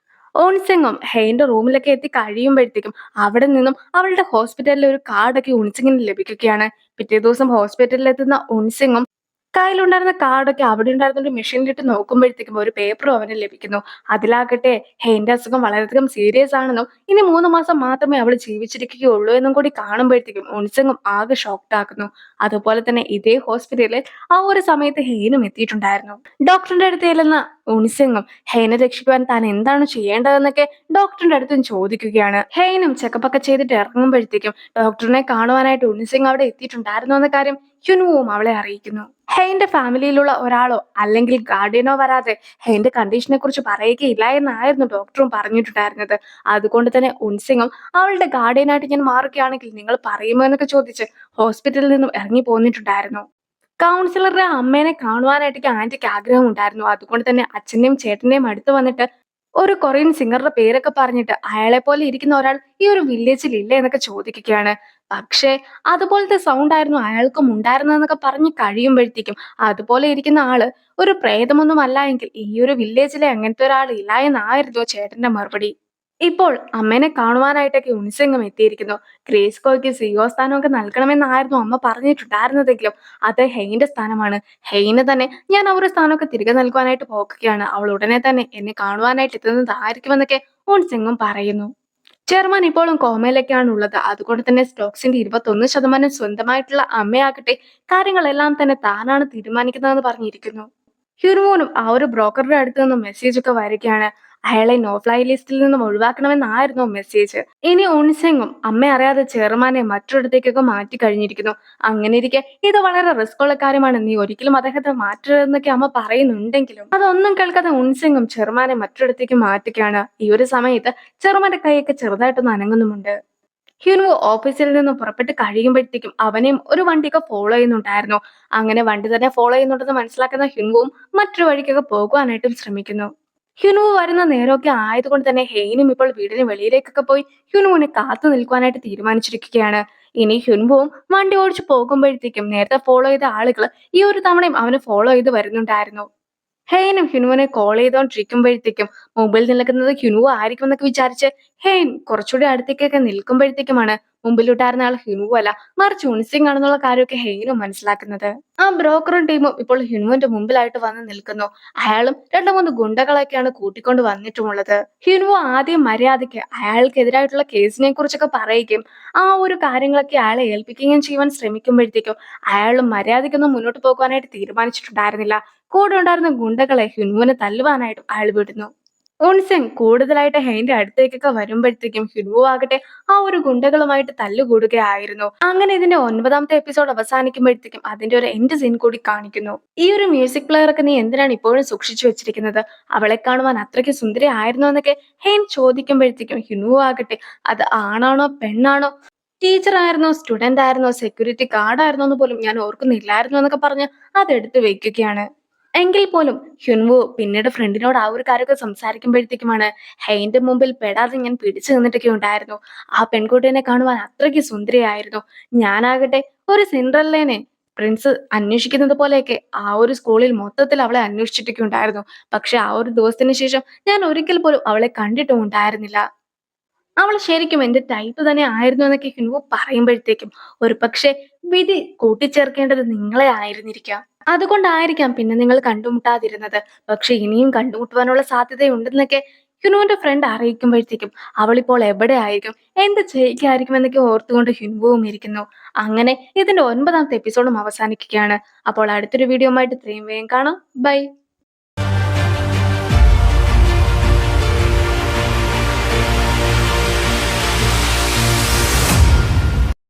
ഓൺസെങ്ങും ഹെയിന്റെ റൂമിലൊക്കെ എത്തി കഴിയുമ്പോഴത്തേക്കും അവിടെ നിന്നും അവളുടെ ഹോസ്പിറ്റലിലെ ഒരു കാർഡൊക്കെ ഉൺസിങ്ങിന് ലഭിക്കുകയാണ്. പിറ്റേ ദിവസം ഹോസ്പിറ്റലിൽ എത്തുന്ന ഉൺസിങ്ങും കയ്യിലുണ്ടായിരുന്ന കാർഡൊക്കെ അവിടെ ഉണ്ടായിരുന്ന ഒരു മെഷീനിലിട്ട് നോക്കുമ്പോഴത്തേക്കും ഒരു പേപ്പറും അവന് ലഭിക്കുന്നു. അതിലാകട്ടെ ഹെയിന്റെ അസുഖം വളരെയധികം സീരിയസ് ആണെന്നും ഇനി 3 മാസം മാത്രമേ അവൾ ജീവിച്ചിരിക്കുകയുള്ളൂ എന്നും കൂടി കാണുമ്പോഴത്തേക്കും ഉൺസിങ്ങും ആകെ ഷോക്ഡ് ആക്കുന്നു. അതുപോലെ തന്നെ ഇതേ ഹോസ്പിറ്റലിൽ ആ ഒരു സമയത്ത് ഹെയിനും എത്തിയിട്ടുണ്ടായിരുന്നു. ഡോക്ടറിന്റെ അടുത്ത് ചെല്ലുന്ന ഉൺസിങ്ങും ഹെയ്നെ രക്ഷിക്കുവാൻ താൻ എന്താണ് ചെയ്യേണ്ടതെന്നൊക്കെ ഡോക്ടറിന്റെ അടുത്തും ചോദിക്കുകയാണ്. ഹെയ്നും ചെക്കപ്പൊക്കെ ചെയ്തിട്ട് ഇറങ്ങുമ്പോഴത്തേക്കും ഡോക്ടറിനെ കാണുവാനായിട്ട് ഉൺസിങ് അവിടെ എത്തിയിട്ടുണ്ടായിരുന്നു എന്ന കാര്യം ഹ്യുൻവുവും അവളെ അറിയിക്കുന്നു. ഹെയ്ന്റെ ഫാമിലിയിലുള്ള ഒരാളോ അല്ലെങ്കിൽ ഗാർഡിയനോ വരാതെ ഹെയ്ന്റെ കണ്ടീഷനെ കുറിച്ച് പറയുകയില്ല എന്നായിരുന്നു ഡോക്ടറും പറഞ്ഞിട്ടുണ്ടായിരുന്നത്. അതുകൊണ്ട് തന്നെ ഉൺസിങ്ങും അവളുടെ ഗാർഡിയനായിട്ട് ഞാൻ മാറുകയാണെങ്കിൽ നിങ്ങൾ പറയുമോ എന്നൊക്കെ ചോദിച്ച് ഹോസ്പിറ്റലിൽ നിന്നും ഇറങ്ങി പോന്നിട്ടുണ്ടായിരുന്നു. കൗൺസിലറുടെ അമ്മേനെ കാണുവാനായിട്ട് ആന്റിക്ക് ആഗ്രഹം ഉണ്ടായിരുന്നു. അതുകൊണ്ട് തന്നെ അച്ഛന്റെയും ചേട്ടന്റെയും അടുത്ത് വന്നിട്ട് ഒരു കൊറിയൻ സിംഗറുടെ പേരൊക്കെ പറഞ്ഞിട്ട് അയാളെ പോലെ ഇരിക്കുന്ന ഒരാൾ ഈ ഒരു വില്ലേജിൽ ഇല്ലേ എന്നൊക്കെ ചോദിക്കുകയാണ്. പക്ഷേ അതുപോലത്തെ സൗണ്ട് ആയിരുന്നു അയാൾക്കും ഉണ്ടായിരുന്നതെന്നൊക്കെ പറഞ്ഞ് കഴിയുമ്പോഴത്തേക്കും അതുപോലെ ഇരിക്കുന്ന ആള് ഒരു പ്രേതമൊന്നും അല്ല എങ്കിൽ ഈ ഒരു വില്ലേജിലെ അങ്ങനത്തെ ഒരാൾ ഇല്ല എന്നായിരുന്നു ചേട്ടന്റെ മറുപടി. ഇപ്പോൾ അമ്മേനെ കാണുവാനായിട്ടൊക്കെ ഉൺസിങ്ങും എത്തിയിരിക്കുന്നു. ഗ്രേസ്കോയ്ക്ക് സിഇഒ സ്ഥാനമൊക്കെ നൽകണമെന്നായിരുന്നു അമ്മ പറഞ്ഞിട്ടുണ്ടായിരുന്നതെങ്കിലും അത് ഹെയിന്റെ സ്ഥാനമാണ്. ഹെയിന് തന്നെ ഞാൻ ആ ഒരു സ്ഥാനമൊക്കെ തിരികെ നൽകുവാനായിട്ട് പോകുകയാണ്. അവൾ ഉടനെ തന്നെ എന്നെ കാണുവാനായിട്ട് എത്തുന്നതായിരിക്കുമെന്നൊക്കെ ഉൺസിങ്ങും പറയുന്നു. ചെയർമാൻ ഇപ്പോഴും കോമയിലൊക്കെയാണ് ഉള്ളത്. അതുകൊണ്ട് തന്നെ സ്റ്റോക്സിന്റെ 21% സ്വന്തമായിട്ടുള്ള അമ്മയാകട്ടെ കാര്യങ്ങളെല്ലാം തന്നെ താനാണ് തീരുമാനിക്കുന്നതെന്ന് പറഞ്ഞിരിക്കുന്നു. ഹ്യൂർമോനും ആ ഒരു ബ്രോക്കറുടെ അടുത്ത് നിന്നും മെസ്സേജ് ഒക്കെ വരികയാണ്. അയാളെ നോ ഫ്ലൈ ലിസ്റ്റിൽ നിന്നും ഒഴിവാക്കണമെന്നായിരുന്നു മെസ്സേജ്. ഇനി ഉൺസെങ്ങും അമ്മ അറിയാതെ ചെയർമാനെ മറ്റൊരിടത്തേക്കൊക്കെ മാറ്റി കഴിഞ്ഞിരിക്കുന്നു. അങ്ങനെ ഇരിക്കെ ഇത് വളരെ റിസ്ക് ഉള്ള കാര്യമാണ്, നീ ഒരിക്കലും അദ്ദേഹത്തെ മാറ്റരുതെന്നൊക്കെ അമ്മ പറയുന്നുണ്ടെങ്കിലും അതൊന്നും കേൾക്കാതെ ഉൺസെങ്ങും ചെയർമാനെ മറ്റൊരിടത്തേക്ക് മാറ്റുകയാണ്. ഈ ഒരു സമയത്ത് ചെയർമാന്റെ കൈയൊക്കെ ചെറുതായിട്ടൊന്ന് അനങ്ങുന്നുമുണ്ട്. ഹ്യുൻവു ഓഫീസിൽ നിന്ന് പുറപ്പെട്ട് കഴിയുമ്പോഴത്തേക്കും അവനെയും ഒരു വണ്ടിയൊക്കെ ഫോളോ ചെയ്യുന്നുണ്ടായിരുന്നു. അങ്ങനെ വണ്ടി തന്നെ ഫോളോ ചെയ്യുന്നുണ്ടെന്ന് മനസ്സിലാക്കുന്ന ഹ്യുൻവുവും മറ്റൊരു വഴിക്കൊക്കെ പോകുവാനായിട്ടും ശ്രമിക്കുന്നു. ഹ്യുൻവു വരുന്ന നേരമൊക്കെ ആയതുകൊണ്ട് തന്നെ ഹെയ്നും ഇപ്പോൾ വീടിന് വെളിയിലേക്കൊക്കെ പോയി ഹ്യുൻവുവിനെ കാത്തു നിൽക്കുവാനായിട്ട് തീരുമാനിച്ചിരിക്കുകയാണ്. ഇനി ഹ്യുൻവുവും വണ്ടി ഓടിച്ചു പോകുമ്പോഴത്തേക്കും നേരത്തെ ഫോളോ ചെയ്ത ആളുകൾ ഈ ഒരു തവണയും അവനെ ഫോളോ ചെയ്ത് വരുന്നുണ്ടായിരുന്നു. ഹെയ്നും ഹ്യുനുവിനെ കോൾ ചെയ്തോണ്ടിരിക്കുമ്പോഴത്തേക്കും മുമ്പിൽ നിൽക്കുന്നത് ഹ്യുനുവ ആയിരിക്കും എന്നൊക്കെ വിചാരിച്ച് ഹെയ്ൻ കുറച്ചുകൂടി അടുത്തേക്കൊക്കെ നിൽക്കുമ്പോഴത്തേക്കുമാണ് മുമ്പിലുണ്ടായിരുന്ന ആൾ ഹ്യുനുവ അല്ല, മറിച്ച് ഉൺസിങ് ആണെന്നുള്ള കാര്യമൊക്കെ ഹെയ്നും മനസ്സിലാക്കുന്നത്. ആ ബ്രോക്കറും ടീമും ഇപ്പോൾ ഹ്യുനുവിന്റെ മുമ്പിലായിട്ട് വന്ന് നിൽക്കുന്നു. അയാളും 2-3 ഗുണ്ടകളൊക്കെയാണ് കൂട്ടിക്കൊണ്ട് വന്നിട്ടുമുള്ളത്. ഹ്യുനുവ ആദ്യം മര്യാദയ്ക്ക് അയാൾക്കെതിരായിട്ടുള്ള കേസിനെ കുറിച്ചൊക്കെ പറയുകയും ആ ഒരു കാര്യങ്ങളൊക്കെ അയാളെ ഏൽപ്പിക്കുകയും ചെയ്യുവാൻ ശ്രമിക്കുമ്പോഴത്തേക്കും അയാളും മര്യാദയ്ക്കൊന്നും മുന്നോട്ട് പോകുവാനായിട്ട് തീരുമാനിച്ചിട്ടുണ്ടായിരുന്നില്ല. കൂടെ ഉണ്ടായിരുന്ന ഗുണ്ടകളെ ഹ്യുൻവുവിനെ തല്ലുവാനായിട്ടും അയാൾ വിടുന്നു. ഉൺസെങ് കൂടുതലായിട്ട് ഹെയിന്റെ അടുത്തേക്കൊക്കെ വരുമ്പോഴത്തേക്കും ഹ്യുൻവു ആകട്ടെ ആ ഒരു ഗുണ്ടകളുമായിട്ട് തല്ലുകൂടുകയായിരുന്നു. അങ്ങനെ ഇതിന്റെ 9ാമത്തെ എപ്പിസോഡ് അവസാനിക്കുമ്പോഴത്തേക്കും അതിന്റെ ഒരു എൻഡ് സീൻ കൂടി കാണിക്കുന്നു. ഈ ഒരു മ്യൂസിക് പ്ലെയർ ഒക്കെ നീ എന്തിനാണ് ഇപ്പോഴും സൂക്ഷിച്ചു വെച്ചിരിക്കുന്നത്? അവളെ കാണുവാൻ അത്രയ്ക്ക് സുന്ദരി ആയിരുന്നു എന്നൊക്കെ ഹെയിൻ ചോദിക്കുമ്പോഴത്തേക്കും ഹ്യുൻവു ആകട്ടെ അത് ആണാണോ പെണ്ണാണോ, ടീച്ചർ ആയിരുന്നോ സ്റ്റുഡന്റ് ആയിരുന്നോ സെക്യൂരിറ്റി ഗാർഡ് ആയിരുന്നോ എന്ന് പോലും ഞാൻ ഓർക്കുന്നില്ലായിരുന്നു എന്നൊക്കെ പറഞ്ഞ് അതെടുത്ത് വെക്കുകയാണ്. എങ്കിൽ പോലും ഹ്യുൻവു പിന്നീട് ഫ്രണ്ടിനോട് ആ ഒരു കാര്യമൊക്കെ സംസാരിക്കുമ്പോഴത്തേക്കുമാണ് ഹെയിന്റെ മുമ്പിൽ പെടാതെ ഞാൻ പിടിച്ചു നിന്നിട്ടൊക്കെ ഉണ്ടായിരുന്നു. ആ പെൺകുട്ടീനെ കാണുവാൻ അത്രയ്ക്ക് സുന്ദരിയായിരുന്നു. ഞാനാകട്ടെ ഒരു സിൻഡ്രല്ലേനെ പ്രിൻസ് അന്വേഷിക്കുന്നത് പോലെയൊക്കെ ആ ഒരു സ്കൂളിൽ മൊത്തത്തിൽ അവളെ അന്വേഷിച്ചിട്ടൊക്കെ ഉണ്ടായിരുന്നു. പക്ഷെ ആ ഒരു ദിവസത്തിന് ശേഷം ഞാൻ ഒരിക്കൽ പോലും അവളെ കണ്ടിട്ടും ഉണ്ടായിരുന്നില്ല. അവൾ ശരിക്കും എന്റെ ടൈപ്പ് തന്നെ ആയിരുന്നു എന്നൊക്കെ ഹിൻവു പറയുമ്പോഴത്തേക്കും ഒരു പക്ഷെ വിധി കൂട്ടിച്ചേർക്കേണ്ടത് നിങ്ങളെ ആയിരുന്നിരിക്കാം. അതുകൊണ്ടായിരിക്കാം പിന്നെ നിങ്ങൾ കണ്ടുമുട്ടാതിരുന്നത്. പക്ഷെ ഇനിയും കണ്ടുമുട്ടുവാനുള്ള സാധ്യതയുണ്ടെന്നൊക്കെ ഹിനുവിന്റെ ഫ്രണ്ട് അറിയിക്കുമ്പോഴത്തേക്കും അവളിപ്പോൾ എവിടെ ആയിരിക്കും, എന്ത് ചെയ്യുകയായിരിക്കും എന്നൊക്കെ ഓർത്തുകൊണ്ട് ഹിനുവും ഇരിക്കുന്നു. അങ്ങനെ ഇതിന്റെ 9ാമത്തെ എപ്പിസോഡും അവസാനിക്കുകയാണ്. അപ്പോൾ അടുത്തൊരു വീഡിയോ ആയിട്ട് ഇത്രയും വേഗം കാണാം. ബൈ.